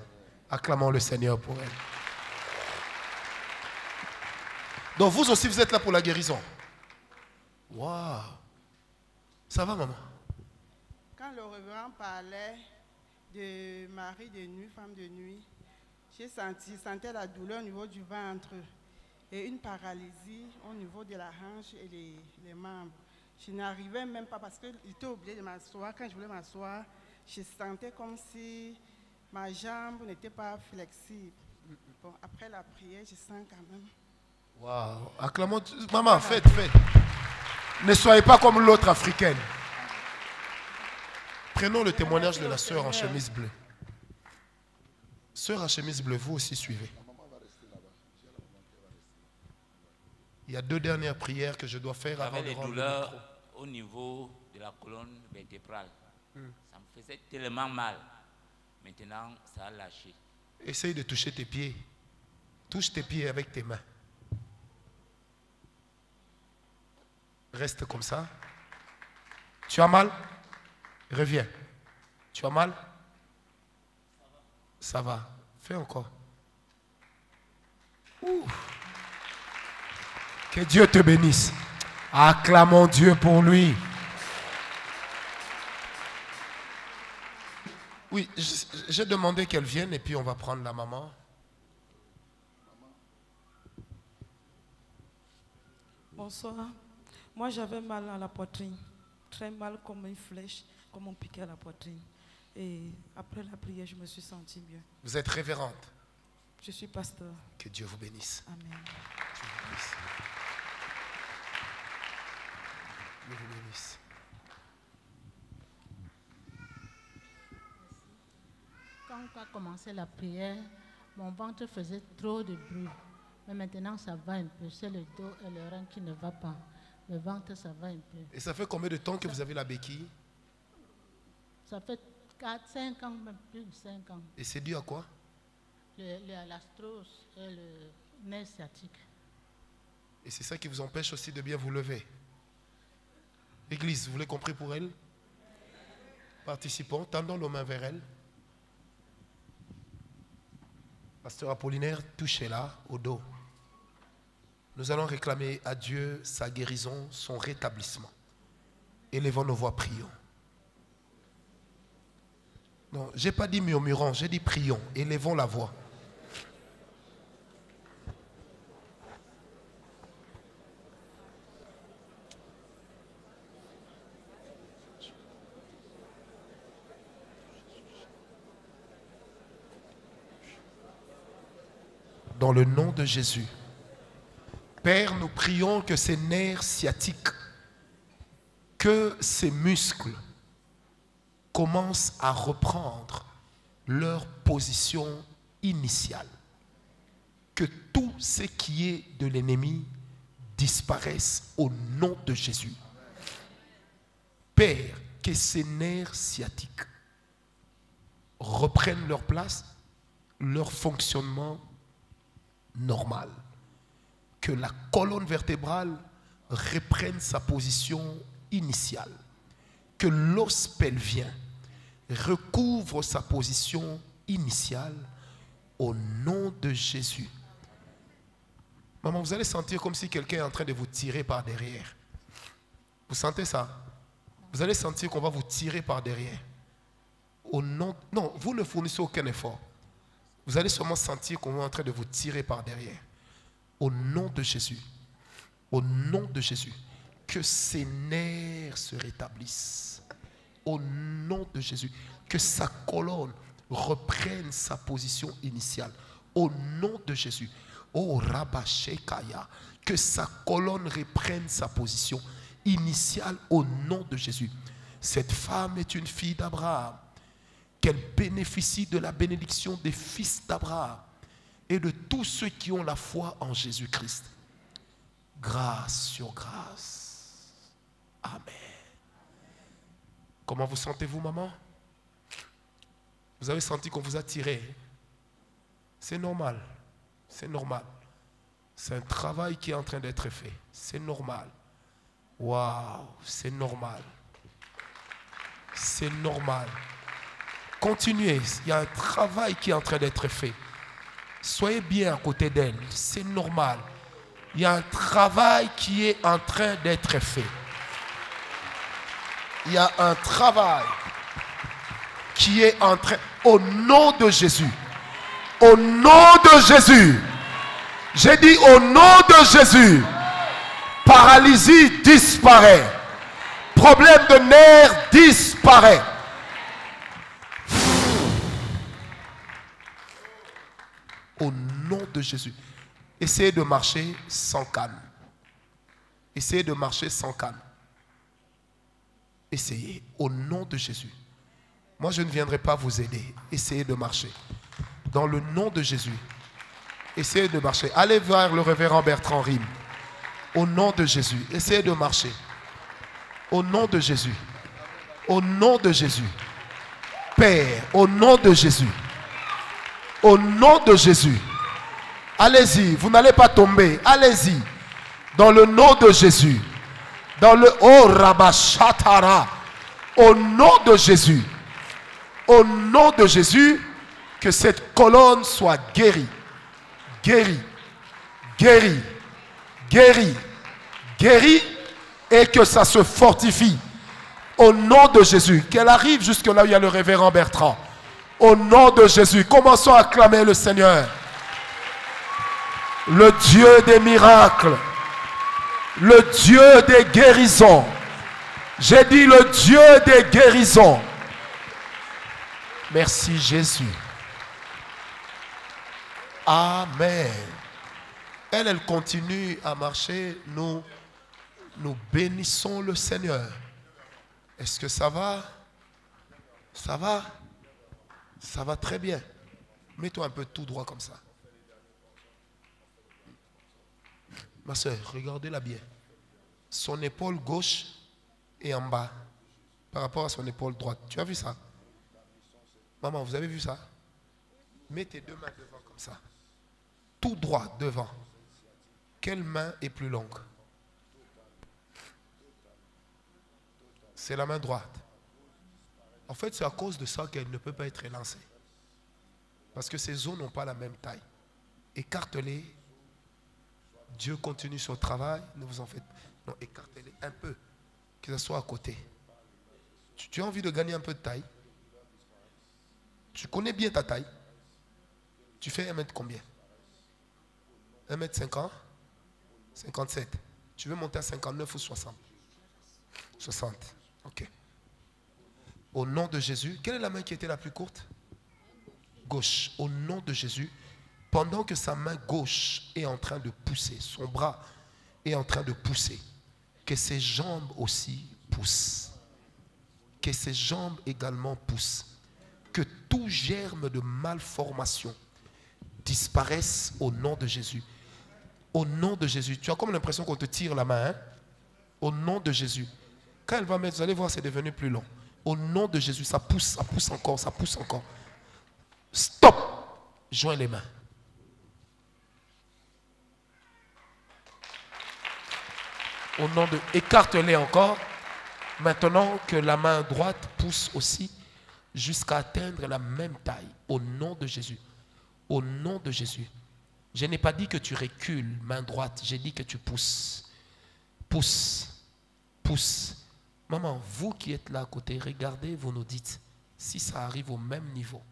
Acclamons le Seigneur pour elle. Donc vous aussi, vous êtes là pour la guérison. Waouh. Ça va, maman? Quand le révérend parlait de mari de nuit, femme de nuit, j'ai sentais la douleur au niveau du ventre et une paralysie au niveau de la hanche et les membres. Je n'arrivais même pas parce que j'étais obligée de m'asseoir. Quand je voulais m'asseoir, je sentais comme si ma jambe n'était pas flexible. Bon, après la prière, je sens quand même. Waouh. Acclamons. Maman, faites. Ne soyez pas comme l'autre africaine. Prenons le témoignage de la sœur en chemise bleue. Sœur en chemise bleue, vous aussi suivez. Il y a 2 dernières prières que je dois faire avant de J'avais des rendre le douleurs micro. au niveau de la colonne vertébrale. Ça me faisait tellement mal. Maintenant, ça a lâché. Essaye de toucher tes pieds. Touche tes pieds avec tes mains. Reste comme ça. Tu as mal? Reviens. Tu as mal? Ça va. Fais encore. Ouh. Que Dieu te bénisse. Acclamons Dieu pour lui. Oui, j'ai demandé qu'elle vienne et puis on va prendre la maman. Bonsoir. Moi, j'avais mal à la poitrine. Très mal comme une flèche, comme on piquait à la poitrine. Et après la prière, je me suis sentie mieux. Vous êtes révérende. Je suis pasteur. Que Dieu vous bénisse. Amen. Dieu vous bénisse. Dieu vous bénisse. Quand on a commencé la prière, mon ventre faisait trop de bruit. Mais maintenant, ça va un peu. C'est le dos et le rein qui ne va pas. Le ventre, ça va un peu. Et ça fait combien de temps que vous avez la béquille? Ça fait 4, 5 ans, même plus de 5 ans. Et c'est dû à quoi? L'astrose et le nerf sciatique. Et c'est ça qui vous empêche aussi de bien vous lever. Église, vous voulez qu'on prie pour elle? Participons, tendons nos mains vers elle. Pasteur Apollinaire, touchez-la au dos. Nous allons réclamer à Dieu sa guérison, son rétablissement. Élevons nos voix, prions. Non, je n'ai pas dit murmurons, j'ai dit prions. Élevons la voix. Dans le nom de Jésus. Père, nous prions que ces nerfs sciatiques, que ces muscles commencent à reprendre leur position initiale. Que tout ce qui est de l'ennemi disparaisse au nom de Jésus. Père, que ces nerfs sciatiques reprennent leur place, leur fonctionnement normal. Que la colonne vertébrale reprenne sa position initiale. Que l'os pelvien recouvre sa position initiale au nom de Jésus. Maman, vous allez sentir comme si quelqu'un est en train de vous tirer par derrière. Vous sentez ça? Vous allez sentir qu'on va vous tirer par derrière. Au nom... Non, vous ne fournissez aucun effort. Vous allez seulement sentir qu'on est en train de vous tirer par derrière. Au nom de Jésus. Au nom de Jésus. Que ces nerfs se rétablissent. au nom de Jésus, que sa colonne reprenne sa position initiale. Au nom de Jésus. Oh Rabashekaya, que sa colonne reprenne sa position initiale au nom de Jésus. Cette femme est une fille d'Abraham. Qu'elle bénéficie de la bénédiction des fils d'Abraham et de tous ceux qui ont la foi en Jésus-Christ. Grâce sur grâce. Amen. Comment vous sentez-vous, maman? Vous avez senti qu'on vous a tiré? C'est normal. C'est normal. C'est un travail qui est en train d'être fait. C'est normal. Waouh, c'est normal. C'est normal. Continuez. Il y a un travail qui est en train d'être fait. Soyez bien à côté d'elle. C'est normal. Il y a un travail qui est en train d'être fait. Il y a un travail qui est en train... Au nom de Jésus. Au nom de Jésus. J'ai dit au nom de Jésus. Paralysie disparaît. Problème de nerfs disparaît. Au nom de Jésus. Essayez de marcher sans calme. Essayez de marcher sans calme. Essayez au nom de Jésus. Moi, je ne viendrai pas vous aider. Essayez de marcher. Dans le nom de Jésus. Essayez de marcher. Allez vers le révérend Bertrand Rime. Au nom de Jésus. Essayez de marcher. Au nom de Jésus. Au nom de Jésus. Père, au nom de Jésus. Au nom de Jésus. Allez-y. Vous n'allez pas tomber. Allez-y. Dans le nom de Jésus. Dans le oh Rabashatara. Au nom de Jésus. Au nom de Jésus, que cette colonne soit guérie. Guérie. Guérie. Guérie. Guérie. Et que ça se fortifie. Au nom de Jésus. Qu'elle arrive jusque là où il y a le révérend Bertrand. Au nom de Jésus. Commençons à acclamer le Seigneur. Le Dieu des miracles. Le Dieu des guérisons. J'ai dit le Dieu des guérisons. Merci Jésus. Amen. Elle continue à marcher. Nous bénissons le Seigneur. Est-ce que ça va? Ça va? Ça va très bien. Mets-toi un peu tout droit comme ça. Ma soeur, regardez-la bien. Son épaule gauche est en bas par rapport à son épaule droite. Tu as vu ça? Maman, vous avez vu ça? Mets tes deux mains devant comme ça. Tout droit devant. Quelle main est plus longue? C'est la main droite. En fait, c'est à cause de ça qu'elle ne peut pas être élancée. Parce que ces os n'ont pas la même taille. Écarte-les. Dieu continue son travail. Ne vous en faites pas. Non, écartez-les un peu. Que ça soit à côté. Tu as envie de gagner un peu de taille? Tu connais bien ta taille? Tu fais 1 mètre combien? 1m50? 57. Tu veux monter à 59 ou 60? 60. Ok. Au nom de Jésus, quelle est la main qui était la plus courte? Gauche. Au nom de Jésus, pendant que sa main gauche est en train de pousser, son bras est en train de pousser, que ses jambes aussi poussent. Que ses jambes également poussent. Que tout germe de malformation disparaisse au nom de Jésus. Au nom de Jésus. Tu as comme l'impression qu'on te tire la main. Hein? Au nom de Jésus. Quand elle va mettre, vous allez voir, c'est devenu plus long. Au nom de Jésus, ça pousse encore, ça pousse encore. Stop! Joins les mains. Au nom de... Écarte-les encore. Maintenant que la main droite pousse aussi jusqu'à atteindre la même taille. Au nom de Jésus. Au nom de Jésus. Je n'ai pas dit que tu recules, main droite. J'ai dit que tu pousses. Pousse. Pousse. Maman, vous qui êtes là à côté, regardez, vous nous dites si ça arrive au même niveau.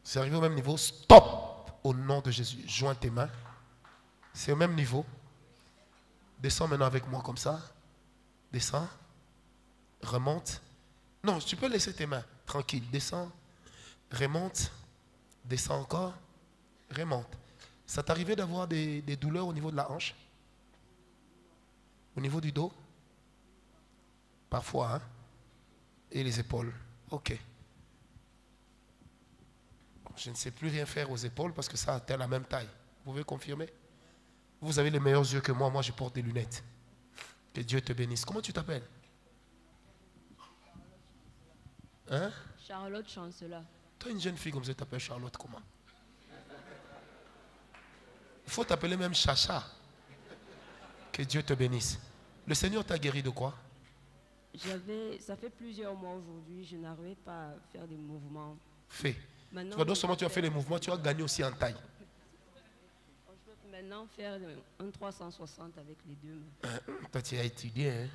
C'est arrivé au même niveau, stop! Au nom de Jésus. Joins tes mains. C'est au même niveau. Descends maintenant avec moi comme ça. Descends. Remonte. Non, tu peux laisser tes mains. Tranquille. Descends. Remonte. Descends encore. Remonte. Ça t'arrivait d'avoir des douleurs au niveau de la hanche? Au niveau du dos? Parfois, hein? Et les épaules. Ok. Je ne sais plus rien faire aux épaules parce que ça atteint la même taille. Vous pouvez confirmer? Vous avez les meilleurs yeux que moi. Moi, je porte des lunettes. Que Dieu te bénisse. Comment tu t'appelles? Hein? Charlotte Chancela. Toi, une jeune fille comme ça, tu t'appelles Charlotte comment? Il faut t'appeler même Chacha. Que Dieu te bénisse. Le Seigneur t'a guéri de quoi? Ça fait plusieurs mois aujourd'hui, je n'arrivais pas à faire des mouvements. Fais. Maintenant, tu vois, non seulement tu as fait les mouvements, tu as gagné aussi en taille. Je peux maintenant faire un 360 avec les deux mains. Toi, tu as étudié, hein?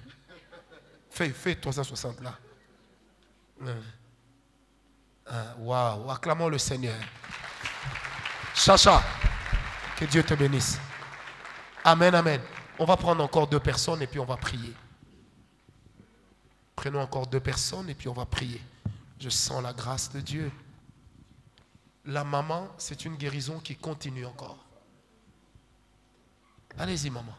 Fais 360 là. Waouh, acclamons le Seigneur. Chacha, que Dieu te bénisse. Amen, amen. On va prendre encore 2 personnes et puis on va prier. Prenons encore 2 personnes et puis on va prier. Je sens la grâce de Dieu. La maman, c'est une guérison qui continue encore. Allez-y, maman.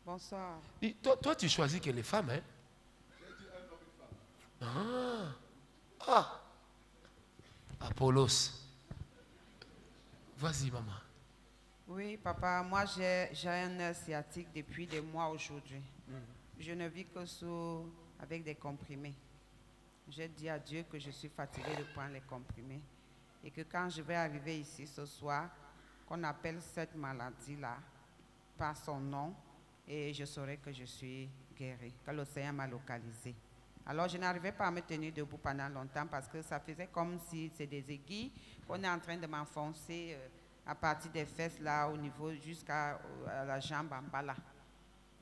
Bonsoir. Et toi, tu choisis que les femmes, hein? Apollos. Vas-y, maman. Oui, papa, moi j'ai un nerf sciatique depuis des mois aujourd'hui. Je ne vis que avec des comprimés. J'ai dit à Dieu que je suis fatiguée de prendre les comprimés et que quand je vais arriver ici ce soir, qu'on appelle cette maladie-là par son nom et je saurai que je suis guérie, que le Seigneur m'a localisée. Alors je n'arrivais pas à me tenir debout pendant longtemps parce que ça faisait comme si c'est des aiguilles qu'on est en train de m'enfoncer à partir des fesses là au niveau jusqu'à la jambe en bas là.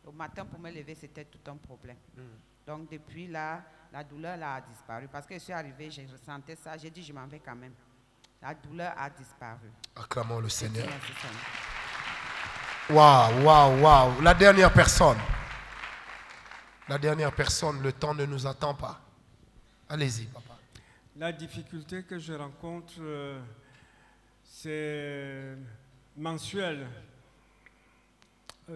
Au matin pour me lever c'était tout un problème. Donc depuis là, la douleur là a disparu parce que je suis arrivée, je ressentais ça, j'ai dit je m'en vais quand même. La douleur a disparu. Acclamons le Seigneur. Merci, Seigneur. Waouh. La dernière personne. La dernière personne, le temps ne nous attend pas. Allez-y, papa. La difficulté que je rencontre, c'est mensuel.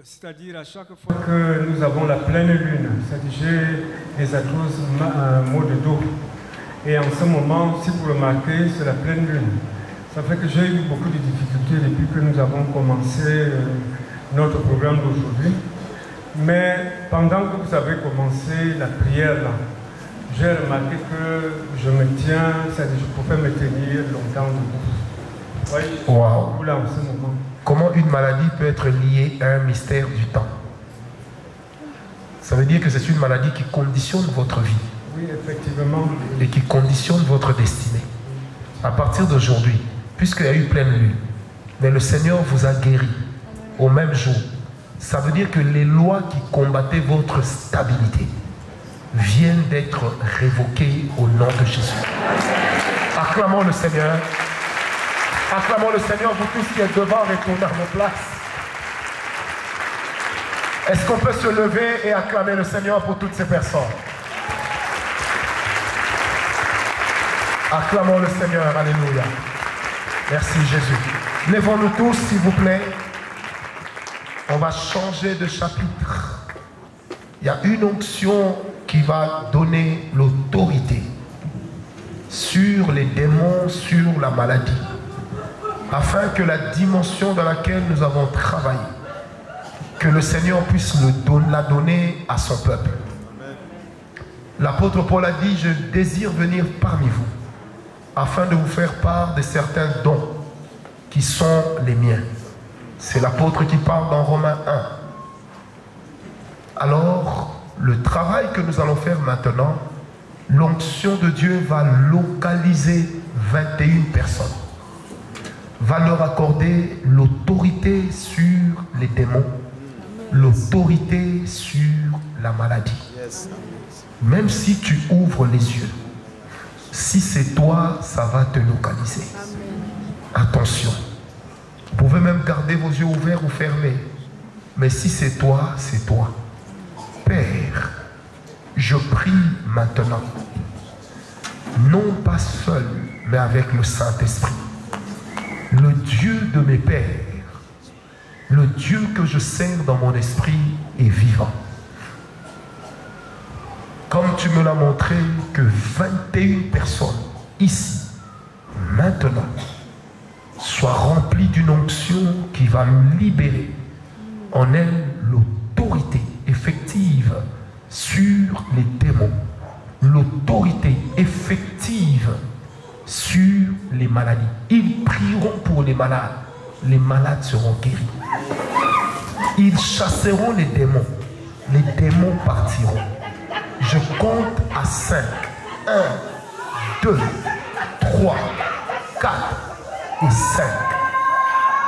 C'est-à-dire à chaque fois que nous avons la pleine lune, c'est-à-dire j'ai des atroces maux de dos. Et en ce moment, si vous remarquez, c'est la pleine lune. Ça fait que j'ai eu beaucoup de difficultés depuis que nous avons commencé notre programme d'aujourd'hui. Mais pendant que vous avez commencé la prière là, j'ai remarqué que je me tiens, c'est-à-dire je pouvais me tenir longtemps debout. Oui, wow. Là en ce moment. Comment une maladie peut être liée à un mystère du temps? Ça veut dire que c'est une maladie qui conditionne votre vie. Oui, effectivement. Et qui conditionne votre destinée. À partir d'aujourd'hui, puisqu'il y a eu pleine lune, mais le Seigneur vous a guéri au même jour. Ça veut dire que les lois qui combattaient votre stabilité viennent d'être révoquées au nom de Jésus. Acclamons le Seigneur. Acclamons le Seigneur, vous tous qui êtes devant, retournez à vos places. Est-ce qu'on peut se lever et acclamer le Seigneur pour toutes ces personnes? Acclamons le Seigneur, alléluia. Merci Jésus. Lèvons-nous tous, s'il vous plaît. On va changer de chapitre. Il y a une onction qui va donner l'autorité sur les démons, sur la maladie, afin que la dimension dans laquelle nous avons travaillé, que le Seigneur puisse la donner à son peuple. L'apôtre Paul a dit, je désire venir parmi vous, afin de vous faire part de certains dons qui sont les miens. C'est l'apôtre qui parle dans Romains 1. Alors, le travail que nous allons faire maintenant, l'onction de Dieu va localiser 21 personnes, va leur accorder l'autorité sur les démons, l'autorité sur la maladie. Même si tu ouvres les yeux, si c'est toi, ça va te localiser. Attention. Vous pouvez même garder vos yeux ouverts ou fermés. Mais si c'est toi, c'est toi. Père, je prie maintenant, non pas seul, mais avec le Saint-Esprit, le Dieu de mes pères, le Dieu que je sers dans mon esprit est vivant. Comme tu me l'as montré, que 21 personnes ici, maintenant, soient remplies d'une onction qui va libérer en elles l'autorité effective sur les démons, l'autorité effective sur les maladies. Ils prieront pour les malades seront guéris. Ils chasseront les démons partiront. Je compte à 5. 1, 2, 3, 4 et 5.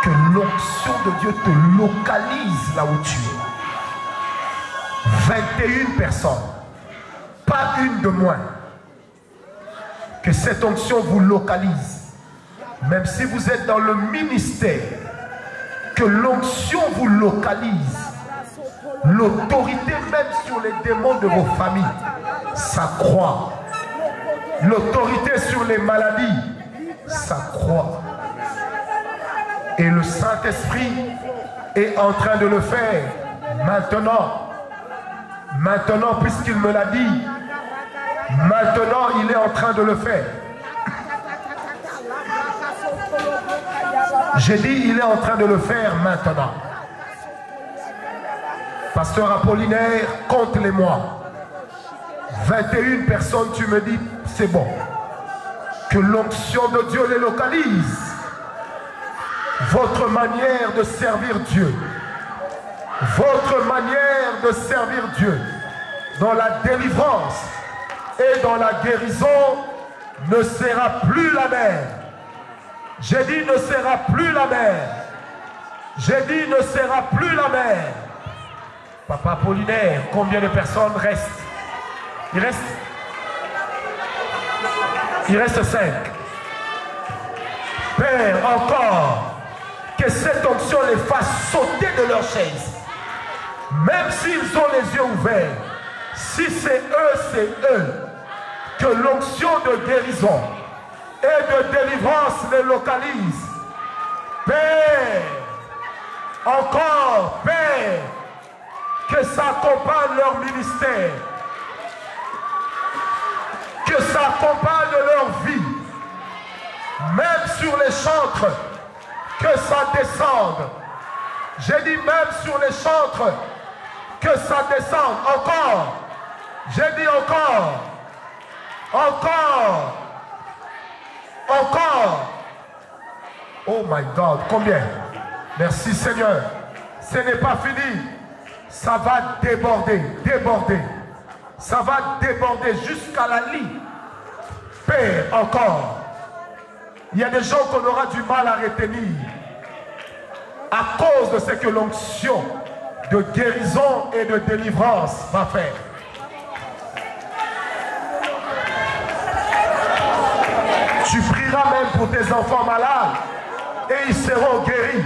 Que l'onction de Dieu te localise là où tu es. 21 personnes. Pas une de moins. Que cette onction vous localise. Même si vous êtes dans le ministère, que l'onction vous localise. L'autorité même sur les démons de vos familles s'accroît. L'autorité sur les maladies s'accroît. Et le Saint-Esprit est en train de le faire maintenant. Maintenant, puisqu'il me l'a dit, maintenant il est en train de le faire. J'ai dit, il est en train de le faire maintenant. Pasteur Apollinaire, compte-les-moi. 21 personnes, tu me dis, c'est bon. Que l'onction de Dieu les localise. Votre manière de servir Dieu. Votre manière de servir Dieu dans la délivrance et dans la guérison ne sera plus la même. J'ai dit ne sera plus la même. J'ai dit ne sera plus la même. Papa Apollinaire, combien de personnes restent? Il reste 5. Père, encore, que cette onction les fasse sauter de leur chaise. Même s'ils ont les yeux ouverts, si c'est eux, que l'onction de guérison et de délivrance les localise. Père, encore, Père, que ça accompagne leur ministère, que ça accompagne leur vie, même sur les chantres, que ça descende. J'ai dit même sur les chantres, que ça descende. Encore, j'ai dit encore, encore. Oh my God, combien? Merci Seigneur. Ce n'est pas fini. Ça va déborder. Ça va déborder jusqu'à la lie. Père, encore. Il y a des gens qu'on aura du mal à retenir à cause de ce que l'onction de guérison et de délivrance va faire. Tu prieras même pour tes enfants malades et ils seront guéris.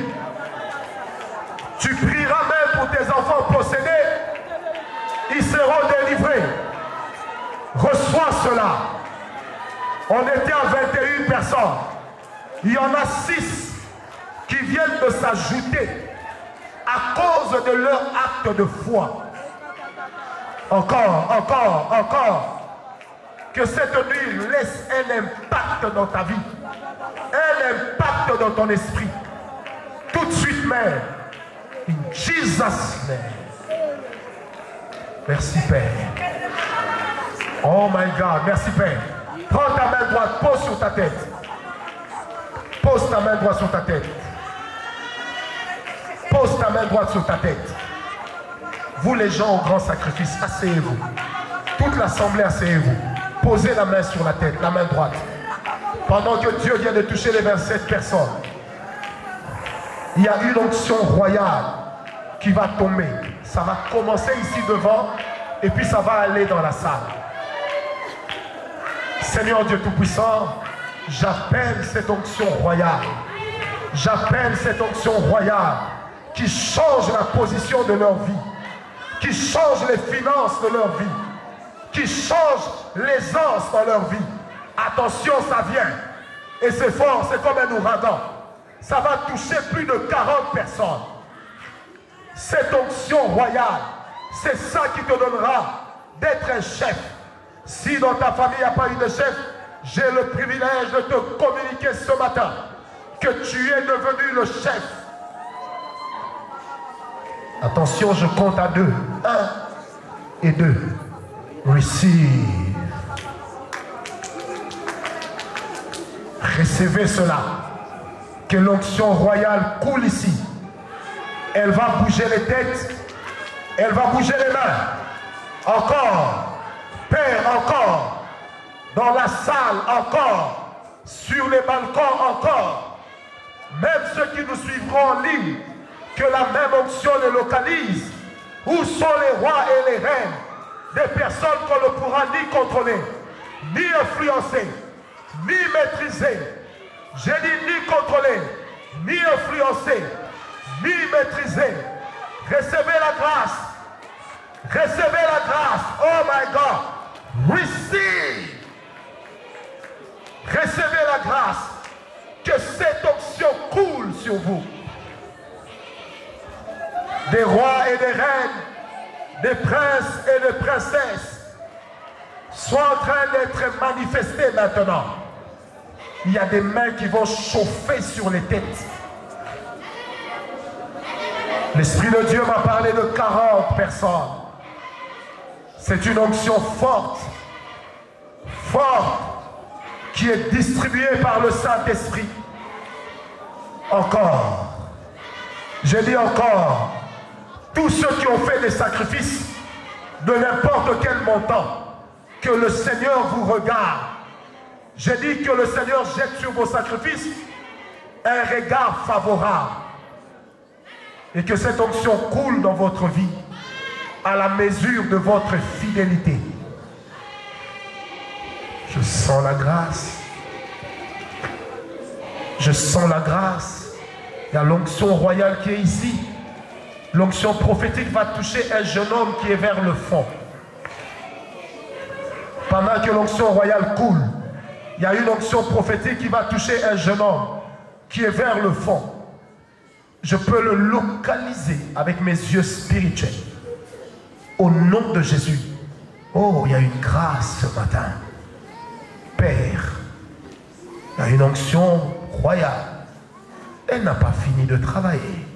Tu prieras même pour tes enfants possédés, ils seront délivrés. Reçois cela. On était à 21 personnes. Il y en a 6 qui viennent de s'ajouter à cause de leur acte de foi. Encore. Que cette nuit laisse un impact dans ta vie, un impact dans ton esprit. Tout de suite même. In Jesus' name. Merci Père. Oh my God, merci Père. Prends ta main droite, pose sur ta tête. Pose ta main droite sur ta tête. Pose ta main droite sur ta tête. Vous les gens au grand sacrifice, asseyez-vous. Toute l'assemblée, asseyez-vous. Posez la main sur la tête, la main droite. Pendant que Dieu vient de toucher les 27 personnes, il y a une onction royale qui va tomber. Ça va commencer ici devant et puis ça va aller dans la salle. Seigneur Dieu Tout-Puissant, j'appelle cette onction royale. J'appelle cette onction royale qui change la position de leur vie, qui change les finances de leur vie, qui change l'aisance dans leur vie. Attention, ça vient. Et c'est fort, c'est comme un ouragan. Ça va toucher plus de 40 personnes. Cette onction royale, c'est ça qui te donnera d'être un chef. Si dans ta famille il n'y a pas eu de chef, j'ai le privilège de te communiquer ce matin que tu es devenu le chef. Attention, je compte à 2. 1 et 2. Receive. Recevez cela. Que l'onction royale coule ici. Elle va bouger les têtes. Elle va bouger les mains. Encore. Père, encore. Dans la salle, encore. Sur les balcons, encore. Même ceux qui nous suivront en ligne, que la même onction les localise. Où sont les rois et les reines? Des personnes qu'on ne pourra ni contrôler, ni influencer, ni maîtriser. J'ai dit ni contrôler, ni influencer, ni maîtriser. Recevez la grâce. Recevez la grâce. Oh my God. Receive. Recevez la grâce. Que cette onction coule sur vous. Des rois et des reines, des princes et des princesses sont en train d'être manifestés maintenant. Il y a des mains qui vont chauffer sur les têtes. L'Esprit de Dieu m'a parlé de 40 personnes. C'est une onction forte, forte, qui est distribuée par le Saint-Esprit. Encore. Je dis encore. Tous ceux qui ont fait des sacrifices de n'importe quel montant, que le Seigneur vous regarde. J'ai dit que le Seigneur jette sur vos sacrifices un regard favorable. Et que cette onction coule dans votre vie à la mesure de votre fidélité. Je sens la grâce. Je sens la grâce. Il y a l'onction royale qui est ici. L'onction prophétique va toucher un jeune homme qui est vers le fond. Pendant que l'onction royale coule, il y a une onction prophétique qui va toucher un jeune homme qui est vers le fond. Je peux le localiser avec mes yeux spirituels. Au nom de Jésus. Oh, il y a une grâce ce matin. Père, il y a une onction royale. Elle n'a pas fini de travailler.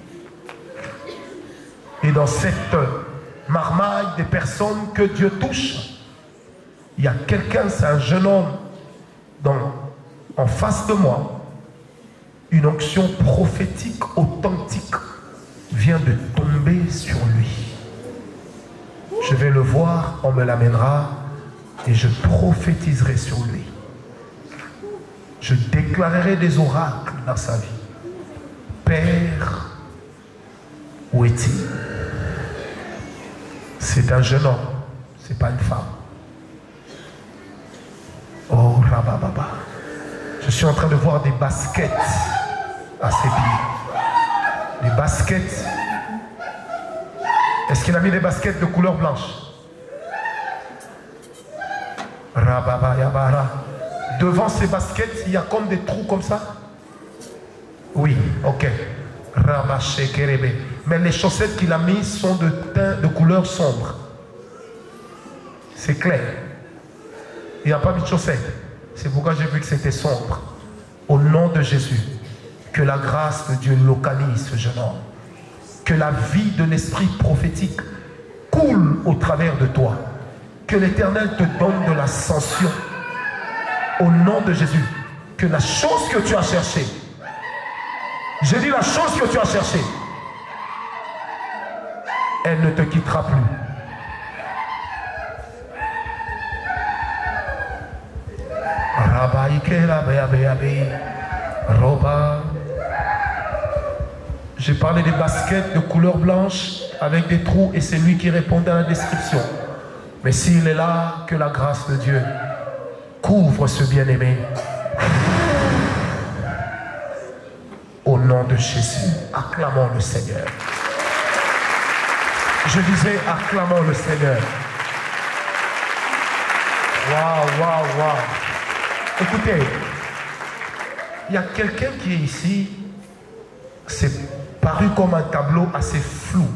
Et dans cette marmaille des personnes que Dieu touche, il y a quelqu'un, c'est un jeune homme en face de moi. Une onction prophétique authentique vient de tomber sur lui. Je vais le voir, on me l'amènera et je prophétiserai sur lui. Je déclarerai des oracles dans sa vie. Père, où est-il? C'est un jeune homme, c'est pas une femme. Oh, rabababa. Je suis en train de voir des baskets à ses pieds. Des baskets. Est-ce qu'il a mis des baskets de couleur blanche? Rababa yabara. Devant ces baskets, il y a comme des trous comme ça? Oui, ok. Rabaché kerebe. Mais les chaussettes qu'il a mises sont de teint de couleur sombre. C'est clair. Il n'y a pas mis de chaussettes. C'est pourquoi j'ai vu que c'était sombre. Au nom de Jésus, que la grâce de Dieu localise ce jeune homme. Que la vie de l'esprit prophétique coule au travers de toi. Que l'Éternel te donne de l'ascension. Au nom de Jésus, que la chose que tu as cherchée, j'ai dit la chose que tu as cherchée, elle ne te quittera plus. J'ai parlé des baskets de couleur blanche avec des trous et c'est lui qui répondait à la description. Mais s'il est là, que la grâce de Dieu couvre ce bien-aimé. Au nom de Jésus, acclamons le Seigneur. Je disais, acclamons le Seigneur. Waouh, waouh, waouh. Écoutez, il y a quelqu'un qui est ici, c'est paru comme un tableau assez flou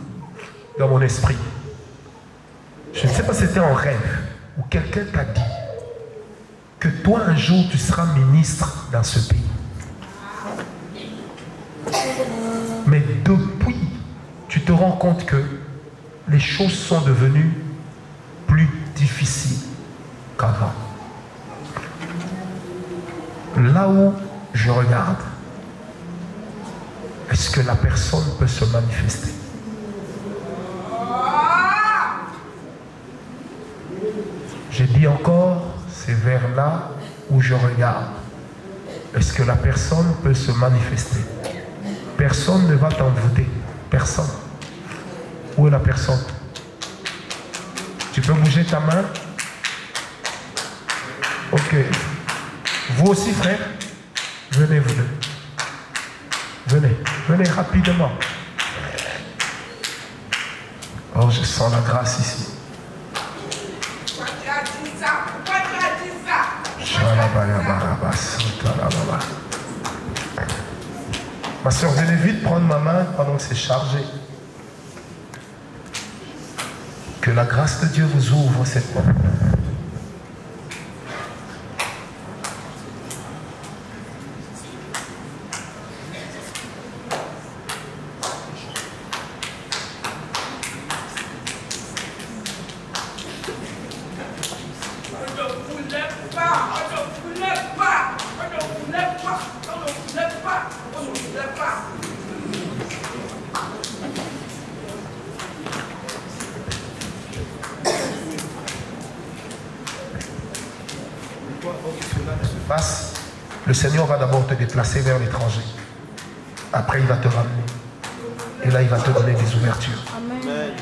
dans mon esprit. Je ne sais pas si c'était un rêve ou quelqu'un t'a dit que toi un jour tu seras ministre dans ce pays. Mais depuis, tu te rends compte que les choses sont devenues plus difficiles qu'avant. Là où je regarde, est-ce que la personne peut se manifester? J'ai dit encore, c'est vers là où je regarde. Est-ce que la personne peut se manifester? Personne ne va t'envoûter. Personne. Où est la personne? Tu peux bouger ta main? Ok. Vous aussi, frère? Venez, vous deux. Venez. Venez rapidement. Oh, je sens la grâce ici. Ma soeur, venez vite prendre ma main pendant que c'est chargé. Que la grâce de Dieu vous ouvre cette porte. Le Seigneur va d'abord te déplacer vers l'étranger. Après, il va te ramener. Et là, il va te donner des ouvertures. Amen.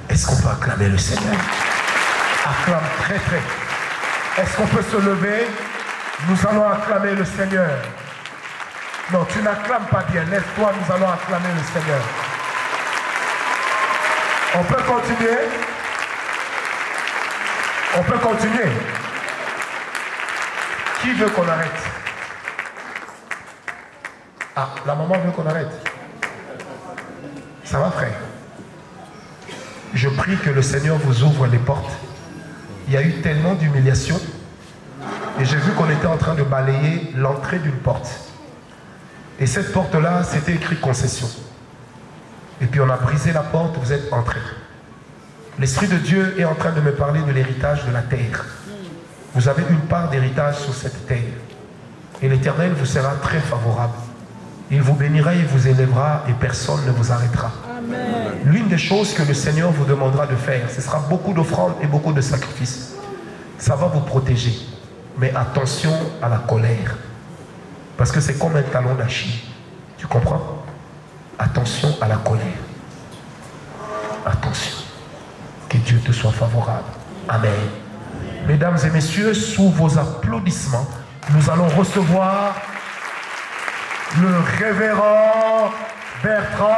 Est-ce qu'on peut acclamer le Seigneur? Acclame très très. Est-ce qu'on peut se lever? Nous allons acclamer le Seigneur. Non, tu n'acclames pas bien. Laisse-toi, nous allons acclamer le Seigneur. On peut continuer? On peut continuer. Qui veut qu'on arrête? Ah, la maman veut qu'on arrête. Ça va, frère? Je prie que le Seigneur vous ouvre les portes. Il y a eu tellement d'humiliation. Et j'ai vu qu'on était en train de balayer l'entrée d'une porte. Et cette porte-là, c'était écrit concession. Et puis on a brisé la porte, vous êtes entrés. L'Esprit de Dieu est en train de me parler de l'héritage de la terre. Vous avez une part d'héritage sur cette terre. Et l'Éternel vous sera très favorable. Il vous bénira, il vous élèvera et personne ne vous arrêtera. L'une des choses que le Seigneur vous demandera de faire, ce sera beaucoup d'offrandes et beaucoup de sacrifices. Ça va vous protéger. Mais attention à la colère. Parce que c'est comme un talon d'Achille. Tu comprends? Attention à la colère. Attention. Que Dieu te soit favorable. Amen. Mesdames et messieurs, sous vos applaudissements, nous allons recevoir le révérend Bertrand